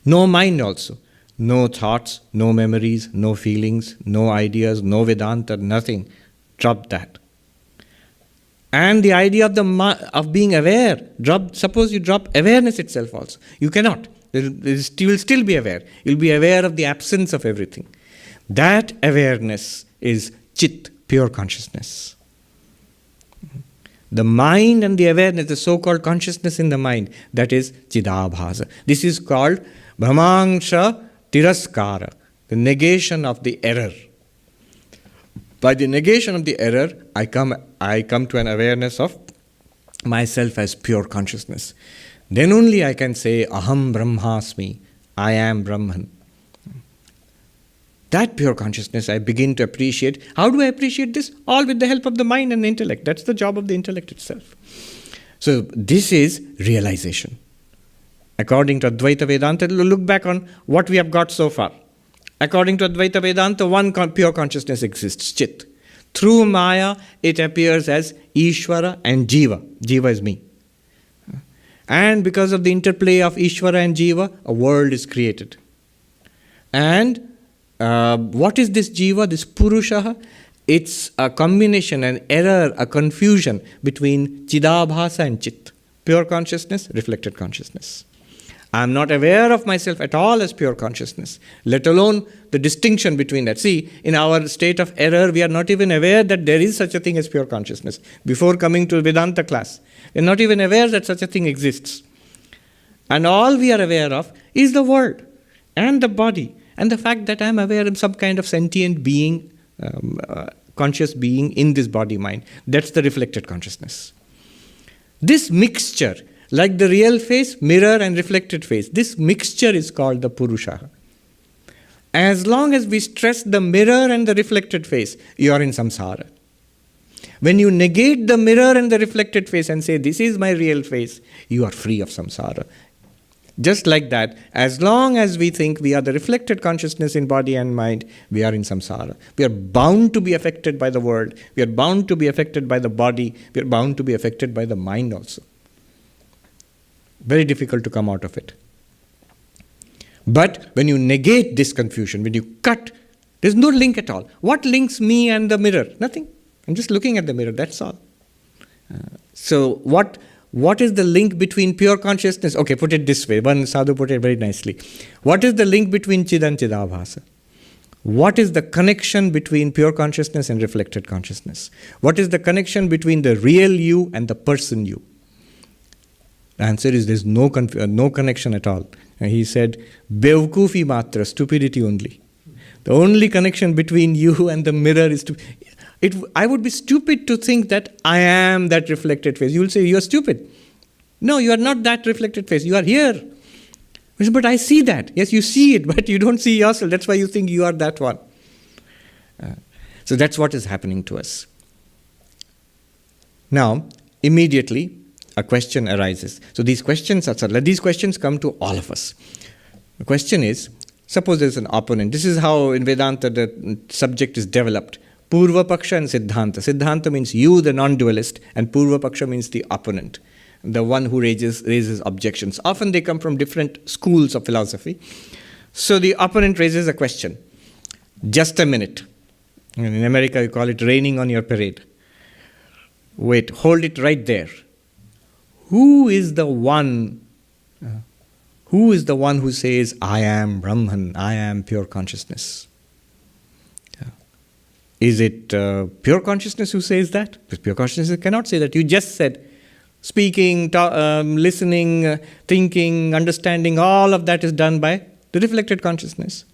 no mind also, no thoughts, no memories, no feelings, no ideas, no Vedanta, nothing. Drop that. And the idea of being aware, suppose you drop awareness itself also. You cannot. You will still be aware. You will be aware of the absence of everything. That awareness is chit, pure consciousness. The mind and the awareness, the so-called consciousness in the mind, that is chidabhasa. This is called brahmangsha tiraskara, the negation of the error. By the negation of the error, I come to an awareness of myself as pure consciousness. Then only I can say, aham brahmasmi, I am Brahman. That pure consciousness I begin to appreciate. How do I appreciate this? All with the help of the mind and the intellect. That's the job of the intellect itself. So this is realization. According to Advaita Vedanta, look back on what we have got so far. According to Advaita Vedanta, one pure consciousness exists, Chit. Through Maya, it appears as Ishvara and Jiva. Jiva is me. And because of the interplay of Ishvara and Jiva, a world is created. And what is this Jiva, this Purusha? It's a combination, an error, a confusion between Chidabhasa and Chit. Pure consciousness, reflected consciousness. I am not aware of myself at all as pure consciousness, let alone the distinction between that. See, in our state of error, we are not even aware that there is such a thing as pure consciousness. Before coming to Vedanta class, we are not even aware that such a thing exists. And all we are aware of is the world and the body and the fact that I am aware of some kind of sentient being, conscious being in this body-mind. That's the reflected consciousness. This mixture, like the real face, mirror and reflected face, this mixture is called the Purusha. As long as we stress the mirror and the reflected face, you are in samsara. When you negate the mirror and the reflected face and say, this is my real face, you are free of samsara. Just like that, as long as we think we are the reflected consciousness in body and mind, we are in samsara. We are bound to be affected by the world. We are bound to be affected by the body. We are bound to be affected by the mind also. Very difficult to come out of it. But when you negate this confusion, when you cut, there's no link at all. What links me and the mirror? Nothing. I'm just looking at the mirror, that's all. So what is the link between pure consciousness? Okay, put it this way. One sadhu put it very nicely. What is the link between Chid and Chidabhasa? What is the connection between pure consciousness and reflected consciousness? What is the connection between the real you and the person you? The answer is there's no connection at all. And he said, Bevkufi matra, stupidity only. The only connection between you and the mirror is I would be stupid to think that I am that reflected face. You will say, you are stupid. No, you are not that reflected face. You are here. But I see that. Yes, you see it, but you don't see yourself. That's why you think you are that one. So that's what is happening to us. Now, immediately, a question arises. So these questions come to all of us. The question is, suppose there's an opponent. This is how in Vedanta the subject is developed. Purva Paksha and Siddhanta. Siddhanta means you, the non-dualist, and Purva Paksha means the opponent, the one who raises objections. Often they come from different schools of philosophy. So the opponent raises a question. Just a minute. In America you call it raining on your parade. Wait, hold it right there. Who is the one who says, I am Brahman, I am pure consciousness? Is it pure consciousness who says that? Because pure consciousness cannot say that. You just said, speaking, listening, thinking, understanding, all of that is done by the reflected consciousness.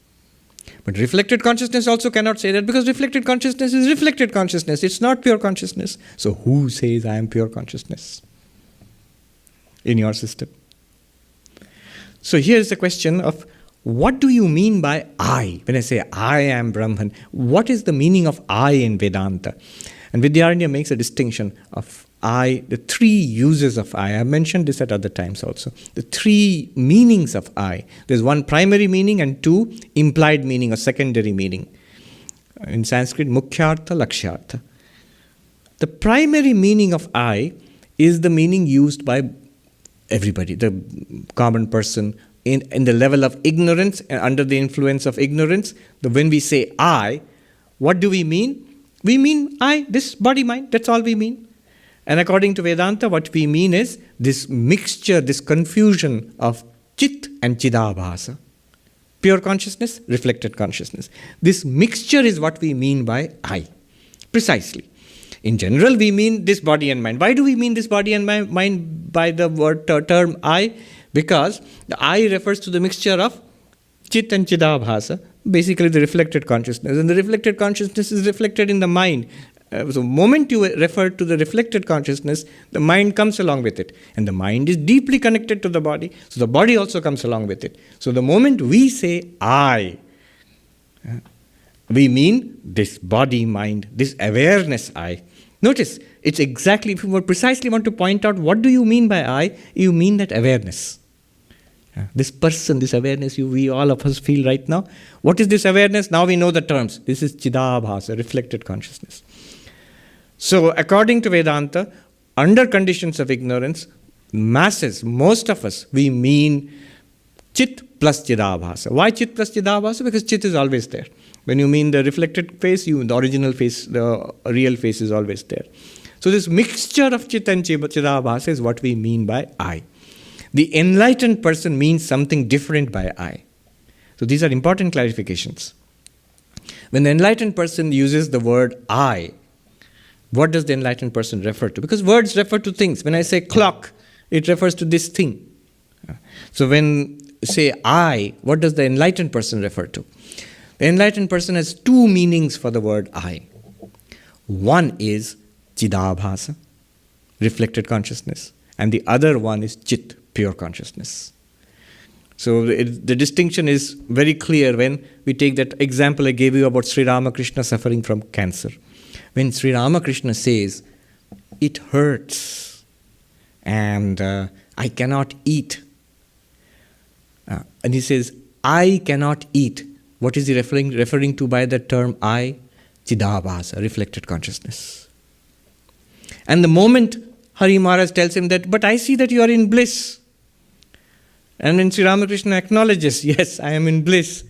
But reflected consciousness also cannot say that because reflected consciousness is reflected consciousness. It's not pure consciousness. So who says I am pure consciousness in your system? So here's the question of what do you mean by I? When I say I am Brahman, what is the meaning of I in Vedanta? And Vidyaranya makes a distinction of I, the three uses of I. I've mentioned this at other times also. The three meanings of I. There's one primary meaning and two implied meaning or secondary meaning. In Sanskrit, Mukhyartha, Lakshyartha. The primary meaning of I is the meaning used by everybody, the common person, in the level of ignorance, under the influence of ignorance. When we say I, what do we mean? We mean I, this body-mind, that's all we mean. And according to Vedanta, what we mean is this mixture, this confusion of Chit and Chidabhasa. Pure consciousness, reflected consciousness. This mixture is what we mean by I, precisely. In general, we mean this body and mind. Why do we mean this body and mind by the word term I? Because the I refers to the mixture of Chit and Chidabhasa, basically the reflected consciousness. And the reflected consciousness is reflected in the mind. So the moment you refer to the reflected consciousness, the mind comes along with it. And the mind is deeply connected to the body, so the body also comes along with it. So the moment we say I, we mean this body, mind, this awareness I. Notice, it's exactly, if you precisely want to point out what do you mean by I, you mean that awareness. This person, this awareness we all of us feel right now. What is this awareness? Now we know the terms. This is Chidabhasa, reflected consciousness. So according to Vedanta, under conditions of ignorance, masses, most of us, we mean Chit plus Chidabhasa. Why Chit plus Chidabhasa? Because Chit is always there. When you mean the reflected face, the original face, the real face is always there. So this mixture of Chit and Chidabhasa is what we mean by I. The enlightened person means something different by I. So these are important clarifications. When the enlightened person uses the word I, what does the enlightened person refer to? Because words refer to things. When I say clock, it refers to this thing. So when say I, what does the enlightened person refer to? The enlightened person has two meanings for the word I. One is Chidabhasa, reflected consciousness, and the other one is Chit, pure consciousness. So the distinction is very clear when we take that example I gave you about Sri Ramakrishna suffering from cancer. When Sri Ramakrishna says, it hurts and I cannot eat. And he says, I cannot eat. What is he referring to by the term I? Chidabhasa, reflected consciousness. And the moment Hari Maharaj tells him that, but I see that you are in bliss. And when Sri Ramakrishna acknowledges, yes, I am in bliss,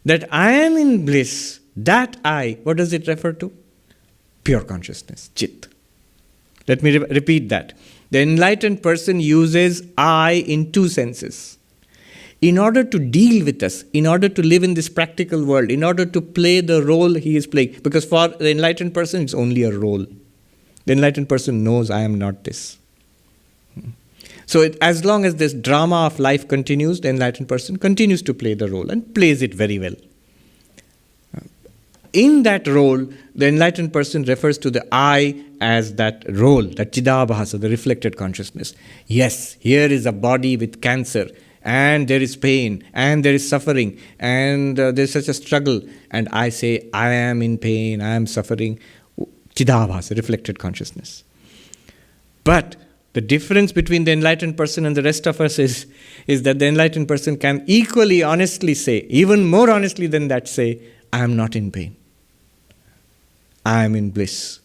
that I am in bliss, that I, what does it refer to? Pure consciousness, Chit. Let me repeat that. The enlightened person uses I in two senses. In order to deal with us, in order to live in this practical world, in order to play the role he is playing, because for the enlightened person, it's only a role. The enlightened person knows I am not this. So as long as this drama of life continues, the enlightened person continues to play the role and plays it very well. In that role, the enlightened person refers to the I as that role, that Chidabhasa, the reflected consciousness. Yes, here is a body with cancer, and there is pain, and there is suffering, and there is such a struggle, and I say, I am in pain, I am suffering. Chidabhasa, reflected consciousness. But the difference between the enlightened person and the rest of us is that the enlightened person can equally honestly say, even more honestly than that, say, I am not in pain. I am in bliss.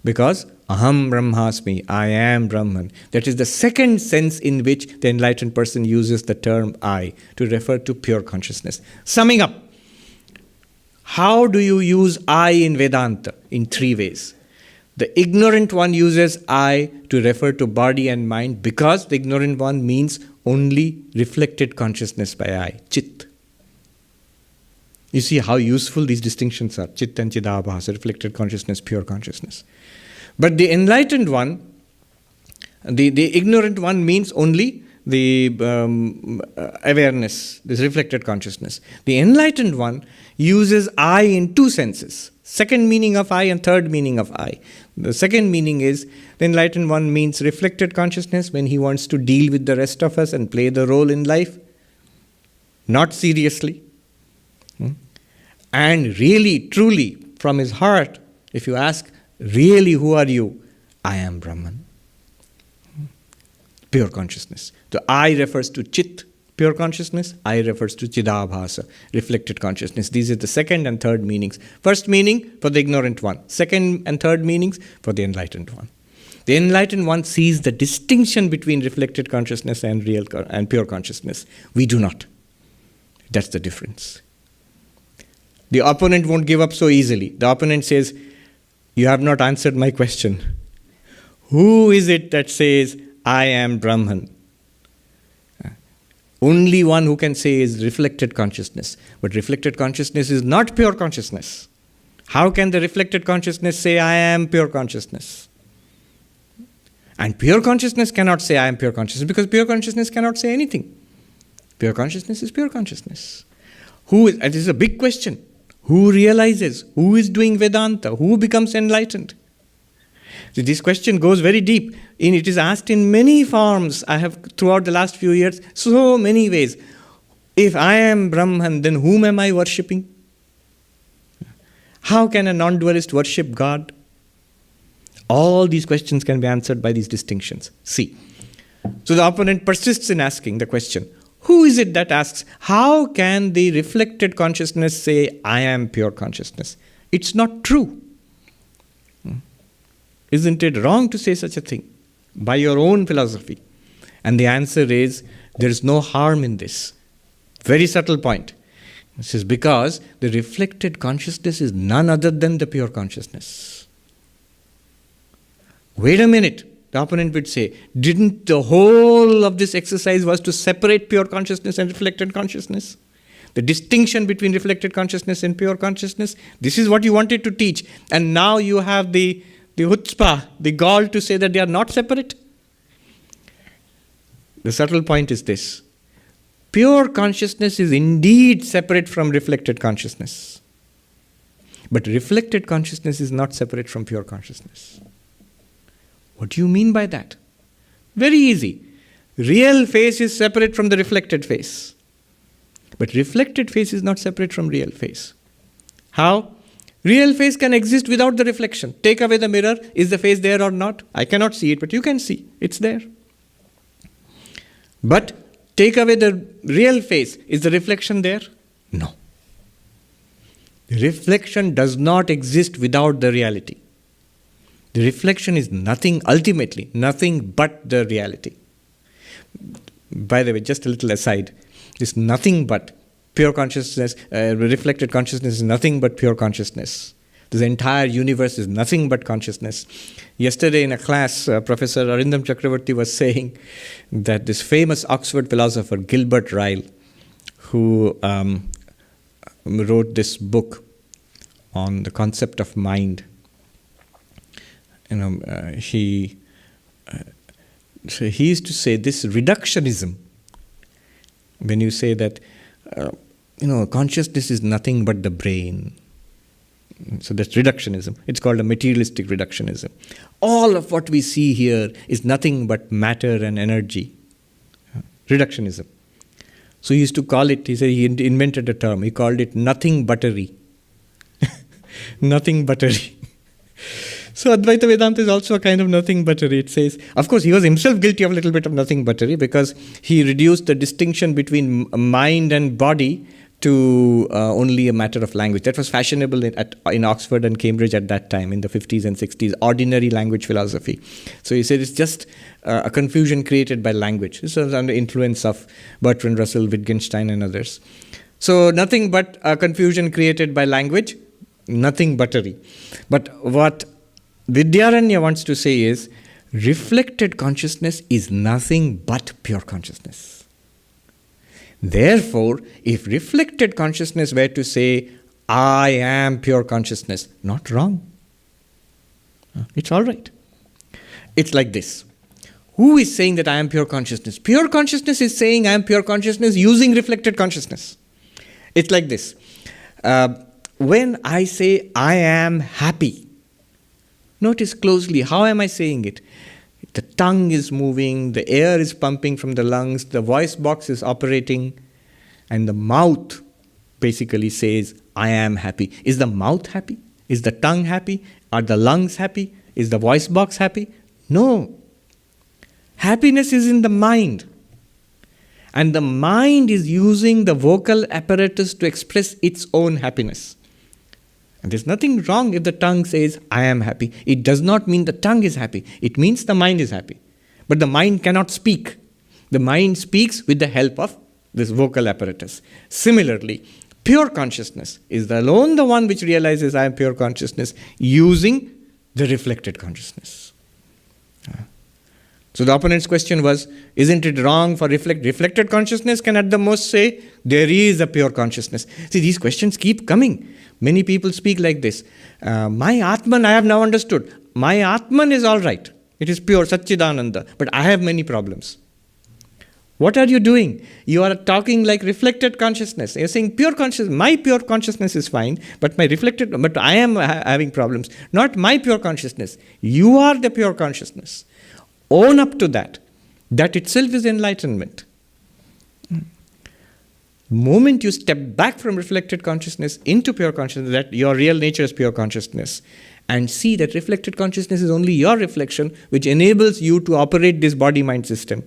Because aham brahmasmi, I am Brahman. That is the second sense in which the enlightened person uses the term I to refer to pure consciousness. Summing up, how do you use I in Vedanta? In three ways. The ignorant one uses I to refer to body and mind because the ignorant one means only reflected consciousness by I, Chit. You see how useful these distinctions are, Chit and Chidabhasa, reflected consciousness, pure consciousness. But the enlightened one, the ignorant one means only the awareness, this reflected consciousness. The enlightened one uses I in two senses. Second meaning of I and third meaning of I. The second meaning is the enlightened one means reflected consciousness when he wants to deal with the rest of us and play the role in life. Not seriously. And really, truly, from his heart, if you ask, really, who are you? I am Brahman. Pure consciousness. The I refers to Chit, pure consciousness. I refers to Chidabhasa, reflected consciousness. These are the second and third meanings. First meaning for the ignorant one. Second and third meanings for the enlightened one. The enlightened one sees the distinction between reflected consciousness and real and pure consciousness. We do not. That's the difference. The opponent won't give up so easily. The opponent says, you have not answered my question. Who is it that says, I am Brahman? Only one who can say is reflected consciousness. But reflected consciousness is not pure consciousness. How can the reflected consciousness say, I am pure consciousness? And pure consciousness cannot say, I am pure consciousness, because pure consciousness cannot say anything. Pure consciousness is pure consciousness. And this is a big question. Who realizes? Who is doing Vedanta? Who becomes enlightened? So this question goes very deep. It is asked in many forms. I have, throughout the last few years, so many ways. If I am Brahman, then whom am I worshipping? How can a non-dualist worship God? All these questions can be answered by these distinctions. See. So the opponent persists in asking the question, who is it that asks, how can the reflected consciousness say, I am pure consciousness? It's not true. Isn't it wrong to say such a thing by your own philosophy? And the answer is, there is no harm in this. Very subtle point. This is because the reflected consciousness is none other than the pure consciousness. Wait a minute. The opponent would say, didn't the whole of this exercise was to separate pure consciousness and reflected consciousness? The distinction between reflected consciousness and pure consciousness, this is what you wanted to teach. And now you have the chutzpah, the gall to say that they are not separate. The subtle point is this. Pure consciousness is indeed separate from reflected consciousness. But reflected consciousness is not separate from pure consciousness. What do you mean by that? Very easy. Real face is separate from the reflected face. But reflected face is not separate from real face. How? Real face can exist without the reflection. Take away the mirror. Is the face there or not? I cannot see it, but you can see. It's there. But take away the real face. Is the reflection there? No. The reflection does not exist without the reality. The reflection is nothing, ultimately, nothing but the reality. By the way, just a little aside. This nothing but pure consciousness, reflected consciousness is nothing but pure consciousness. This entire universe is nothing but consciousness. Yesterday in a class, Professor Arindam Chakravarti was saying that this famous Oxford philosopher, Gilbert Ryle, who wrote this book on the concept of mind, he used to say this reductionism. When you say that, consciousness is nothing but the brain. So that's reductionism. It's called a materialistic reductionism. All of what we see here is nothing but matter and energy. Reductionism. So he used to call it, he said he invented a term, he called it nothing buttery. Nothing buttery. So Advaita Vedanta is also a kind of nothing buttery. It says, of course, he was himself guilty of a little bit of nothing buttery because he reduced the distinction between mind and body to only a matter of language. That was fashionable in Oxford and Cambridge at that time, in the 50s and 60s, ordinary language philosophy. So he said it's just a confusion created by language. This was under influence of Bertrand Russell, Wittgenstein and others. So nothing but a confusion created by language, nothing buttery. But what Vidyaranya wants to say is, reflected consciousness is nothing but pure consciousness. Therefore, if reflected consciousness were to say, I am pure consciousness, not wrong. It's all right. It's like this. Who is saying that I am pure consciousness? Pure consciousness is saying I am pure consciousness using reflected consciousness. It's like this. When I say I am happy, notice closely, how am I saying it? The tongue is moving, the air is pumping from the lungs, the voice box is operating, and the mouth basically says, I am happy. Is the mouth happy? Is the tongue happy? Are the lungs happy? Is the voice box happy? No. Happiness is in the mind. And the mind is using the vocal apparatus to express its own happiness. And there's nothing wrong if the tongue says, I am happy. It does not mean the tongue is happy. It means the mind is happy. But the mind cannot speak. The mind speaks with the help of this vocal apparatus. Similarly, pure consciousness is alone the one which realizes I am pure consciousness using the reflected consciousness. So the opponent's question was, isn't it wrong for reflected consciousness can at the most say, there is a pure consciousness. See, these questions keep coming. Many people speak like this. My Atman, I have now understood. My Atman is all right. It is pure, Satchidananda. But I have many problems. What are you doing? You are talking like reflected consciousness. You're saying pure consciousness. My pure consciousness is fine, but I am having problems. Not my pure consciousness. You are the pure consciousness. Own up to that. That itself is enlightenment. The moment you step back from reflected consciousness into pure consciousness, that your real nature is pure consciousness, and see that reflected consciousness is only your reflection, which enables you to operate this body-mind system.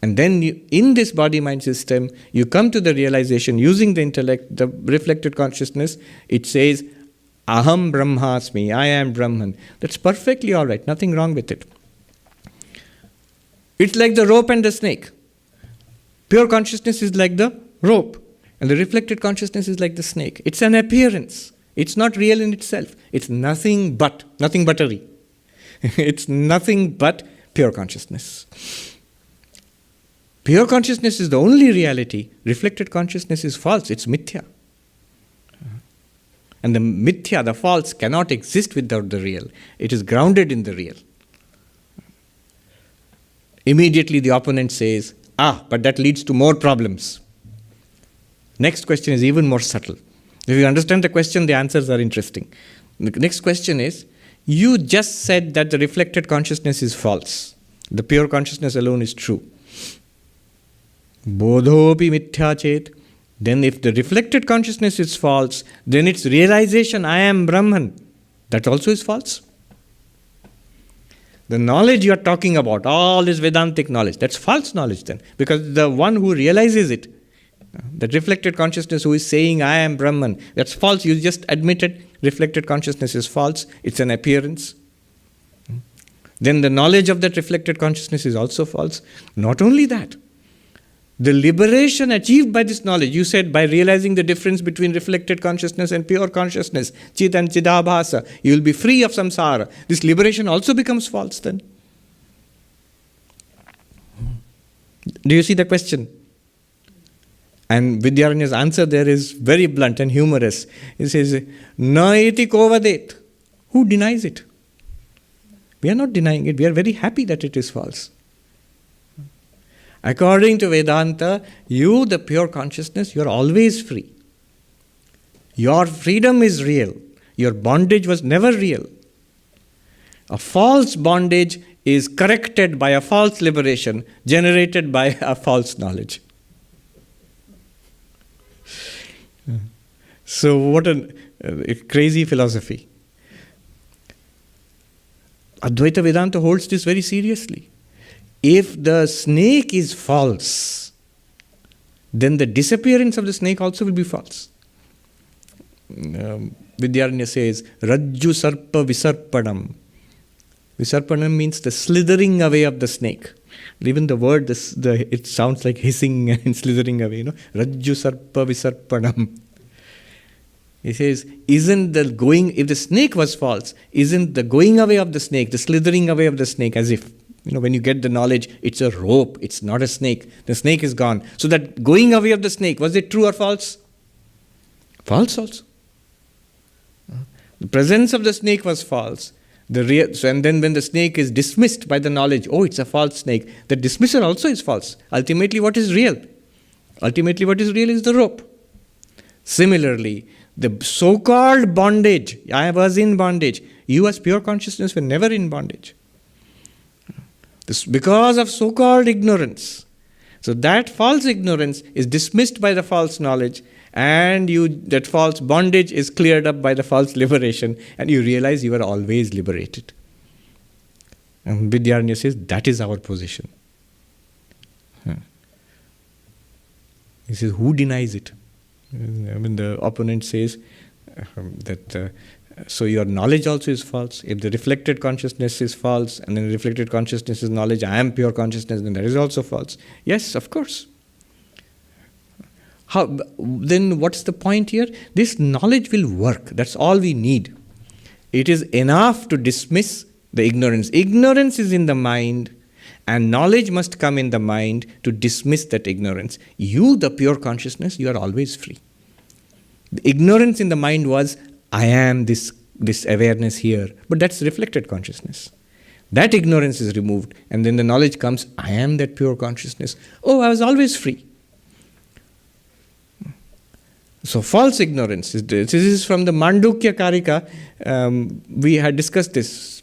And then in this body-mind system, you come to the realization, using the intellect, the reflected consciousness, it says, Aham Brahmasmi, I am Brahman. That's perfectly all right, nothing wrong with it. It's like the rope and the snake. Pure consciousness is like the rope, and the reflected consciousness is like the snake. It's an appearance. It's not real in itself. It's nothing buttery. It's nothing but pure consciousness. Pure consciousness is the only reality. Reflected consciousness is false. It's mithya. And the mithya, the false, cannot exist without the real. It is grounded in the real. Immediately the opponent says, but that leads to more problems. Next question is even more subtle. If you understand the question, the answers are interesting. The next question is, you just said that the reflected consciousness is false. The pure consciousness alone is true. Bodhopi mithya chet. Then if the reflected consciousness is false, then its realization, I am Brahman, that also is false. The knowledge you are talking about, all this Vedantic knowledge, that's false knowledge then. Because the one who realizes it, that reflected consciousness who is saying, I am Brahman, that's false. You just admitted reflected consciousness is false. It's an appearance. Then the knowledge of that reflected consciousness is also false. Not only that, the liberation achieved by this knowledge, you said by realizing the difference between reflected consciousness and pure consciousness, Chit and Chidabhasa, you will be free of samsara. This liberation also becomes false then. Do you see the question? And Vidyaranya's answer there is very blunt and humorous. He says, Na iti kovadet. Who denies it? We are not denying it. We are very happy that it is false. According to Vedanta, you, the pure consciousness, you are always free. Your freedom is real. Your bondage was never real. A false bondage is corrected by a false liberation generated by a false knowledge. So what a crazy philosophy. Advaita Vedanta holds this very seriously. If the snake is false, then the disappearance of the snake also will be false. Vidyaranya says, Rajju Sarpa Visarpanam. Visarpanam means the slithering away of the snake. Even the word, it sounds like hissing and slithering away. Rajju Sarpa Visarpanam. He says, if the snake was false, isn't the going away of the snake, the slithering away of the snake, as if, when you get the knowledge, it's a rope, it's not a snake. The snake is gone. So that going away of the snake, was it true or false? False also. The presence of the snake was false. And then when the snake is dismissed by the knowledge, it's a false snake, the dismissal also is false. Ultimately, what is real? Ultimately, what is real is the rope. Similarly, the so-called bondage, I was in bondage. You as pure consciousness were never in bondage. This because of so-called ignorance. So that false ignorance is dismissed by the false knowledge, and that false bondage is cleared up by the false liberation, and you realize you are always liberated. And Vidyaranya says, that is our position. He says, who denies it? The opponent says that so your knowledge also is false. If the reflected consciousness is false, and then the reflected consciousness is knowledge, I am pure consciousness, then that is also false. Yes, of course. Then what's the point here? This knowledge will work. That's all we need. It is enough to dismiss the ignorance. Ignorance is in the mind, and knowledge must come in the mind to dismiss that ignorance. You, the pure consciousness, you are always free. The ignorance in the mind was, I am this awareness here. But that's reflected consciousness. That ignorance is removed, and then the knowledge comes, I am that pure consciousness. I was always free. So false ignorance, this is from the Mandukya Karika. We had discussed this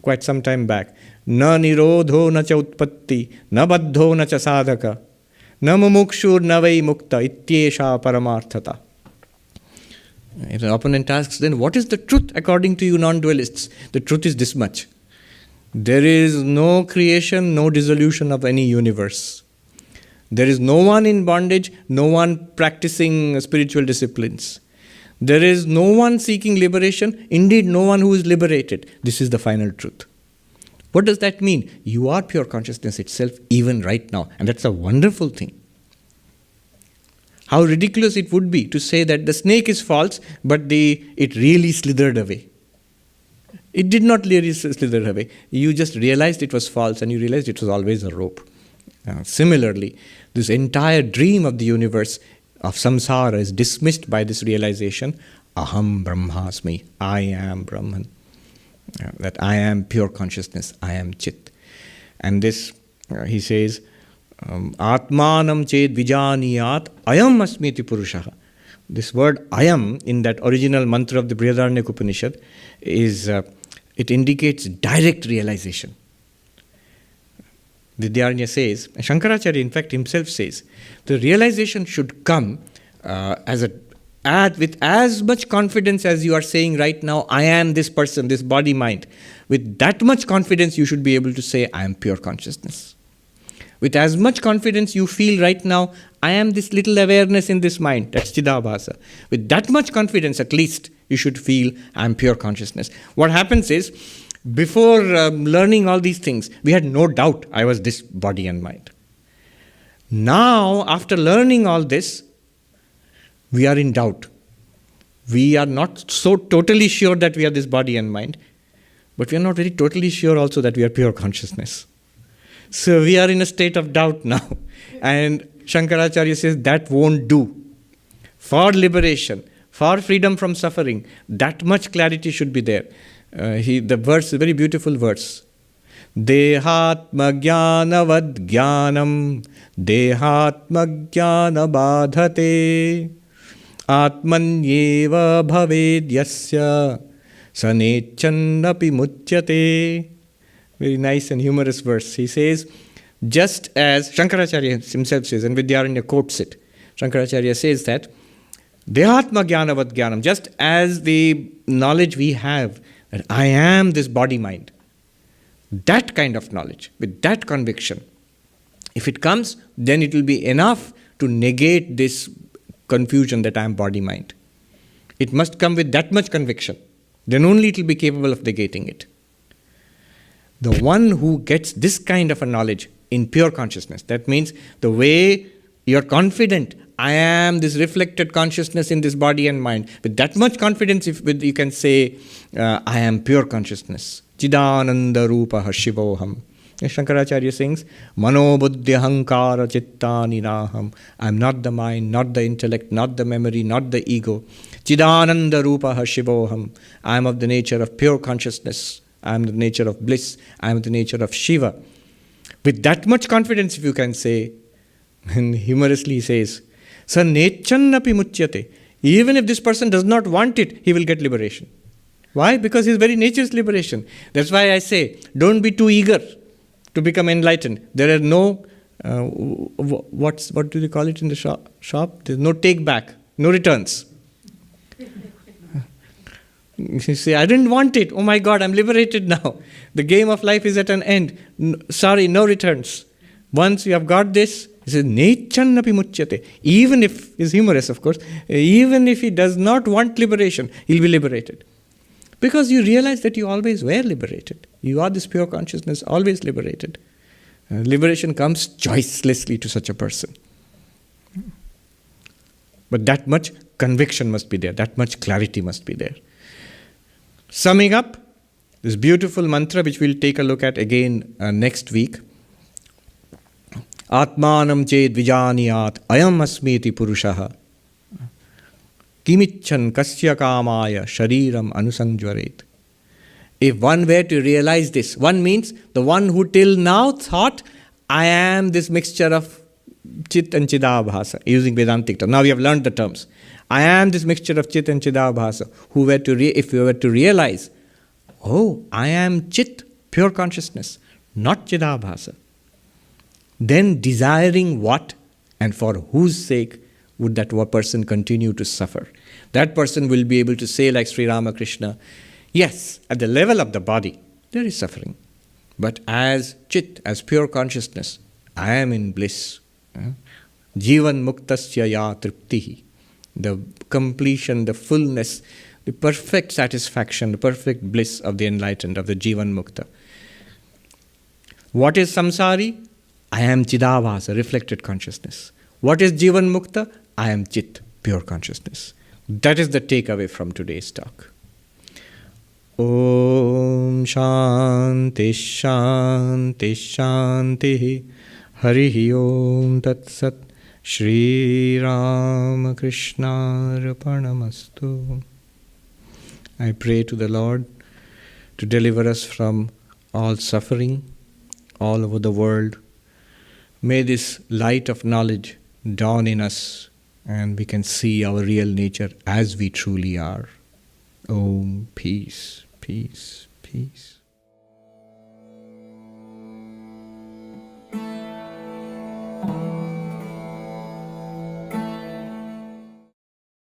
quite some time back. Na nirodho na cha utpatti, na baddho na cha sadhaka, na mumukshur na vai mukta, ityesha paramarthata. If the opponent asks, then what is the truth according to you non-dualists? The truth is this much. There is no creation, no dissolution of any universe. There is no one in bondage, no one practicing spiritual disciplines. There is no one seeking liberation, indeed no one who is liberated. This is the final truth. What does that mean? You are pure consciousness itself even right now, and that's a wonderful thing. How ridiculous it would be to say that the snake is false, but it really slithered away. It did not slither away. You just realized it was false, and you realized it was always a rope. Similarly, this entire dream of the universe of samsara is dismissed by this realization, aham brahmasmi, I am Brahman. That I am pure consciousness, I am Chit. And this, he says, atmanam ched vijaniyat ayam asmiti purushaha. This word ayam in that original mantra of the Brihadaranyaka Upanishad is, it indicates direct realization. Vidyaranya says, Shankaracharya in fact himself says, the realization should come with as much confidence as you are saying right now, I am this person, this body mind. With that much confidence you should be able to say, I am pure consciousness. With as much confidence you feel right now, I am this little awareness in this mind, that's Chidabhasa. With that much confidence at least, you should feel, I am pure consciousness. What happens is, before learning all these things, we had no doubt I was this body and mind. Now, after learning all this, we are in doubt. We are not so totally sure that we are this body and mind, but we are not very totally sure also that we are pure consciousness. So we are in a state of doubt now. And Shankaracharya says that won't do. For liberation, for freedom from suffering, that much clarity should be there. The verse, a very beautiful verse. Dehatma jnanavad jnanam, dehatma jnana badhate, atmanyeva bhaved yasya, sanechannapi muchyate. Very nice and humorous verse. He says, just as Shankaracharya himself says, and Vidyaranya quotes it, Shankaracharya says that, Dehatma jnanavad jnanam, just as the knowledge we have that I am this body-mind, that kind of knowledge, with that conviction, if it comes, then it will be enough to negate this confusion that I am body-mind. It must come with that much conviction. Then only it will be capable of negating it. The one who gets this kind of a knowledge in pure consciousness, that means the way you're confident, I am this reflected consciousness in this body and mind. With that much confidence, you can say, I am pure consciousness. Chidananda rupaha shivoham. Shankaracharya sings, Mano buddhi hankara chittani naham. I am not the mind, not the intellect, not the memory, not the ego. Chidananda rupaha shivoham. I am of the nature of pure consciousness. I am the nature of bliss. I am the nature of Shiva. With that much confidence, if you can say, and humorously he says, Sa nechannapi muchyate. Even if this person does not want it, he will get liberation. Why? Because his very nature is liberation. That's why I say, don't be too eager to become enlightened. There are no, what do they call it in the shop? There's no take back, no returns. You say, I didn't want it. Oh my God, I'm liberated now. The game of life is at an end. Sorry, no returns. Once you have got this, he says, Nechannapi muchyate. Even if, he's humorous of course, even if he does not want liberation, he'll be liberated. Because you realize that you always were liberated. You are this pure consciousness, always liberated. Liberation comes choicelessly to such a person. But that much conviction must be there, that much clarity must be there. Summing up, this beautiful mantra which we'll take a look at again next week. Atmanam ched vijaniyat ayam asmiti purushaha kimichan kasya kamaya shariram anusanjvaret. If one were to realize this, one means the one who till now thought, I am this mixture of Chit and Chidabhasa, using Vedantic terms. Now we have learned the terms. I am this mixture of Chit and Chidabhasa. If you were to realize, oh, I am Chit, pure consciousness, not Chidabhasa, then desiring what and for whose sake would that person continue to suffer? That person will be able to say like Sri Ramakrishna, yes, at the level of the body, there is suffering. But as Chit, as pure consciousness, I am in bliss. Jivan muktasya ya triptihi. The completion, the fullness, the perfect satisfaction, the perfect bliss of the enlightened, of the Jivan Mukta. What is samsari? I am Chidabhasa, reflected consciousness. What is Jivan Mukta? I am Chit, pure consciousness. That is the takeaway from today's talk. Om Shanti Shanti Shanti. Harihi Om Tat Sat. Shri Ramakrishna Arpanamastu. I pray to the Lord to deliver us from all suffering all over the world. May this light of knowledge dawn in us and we can see our real nature as we truly are. Om, peace, peace, peace.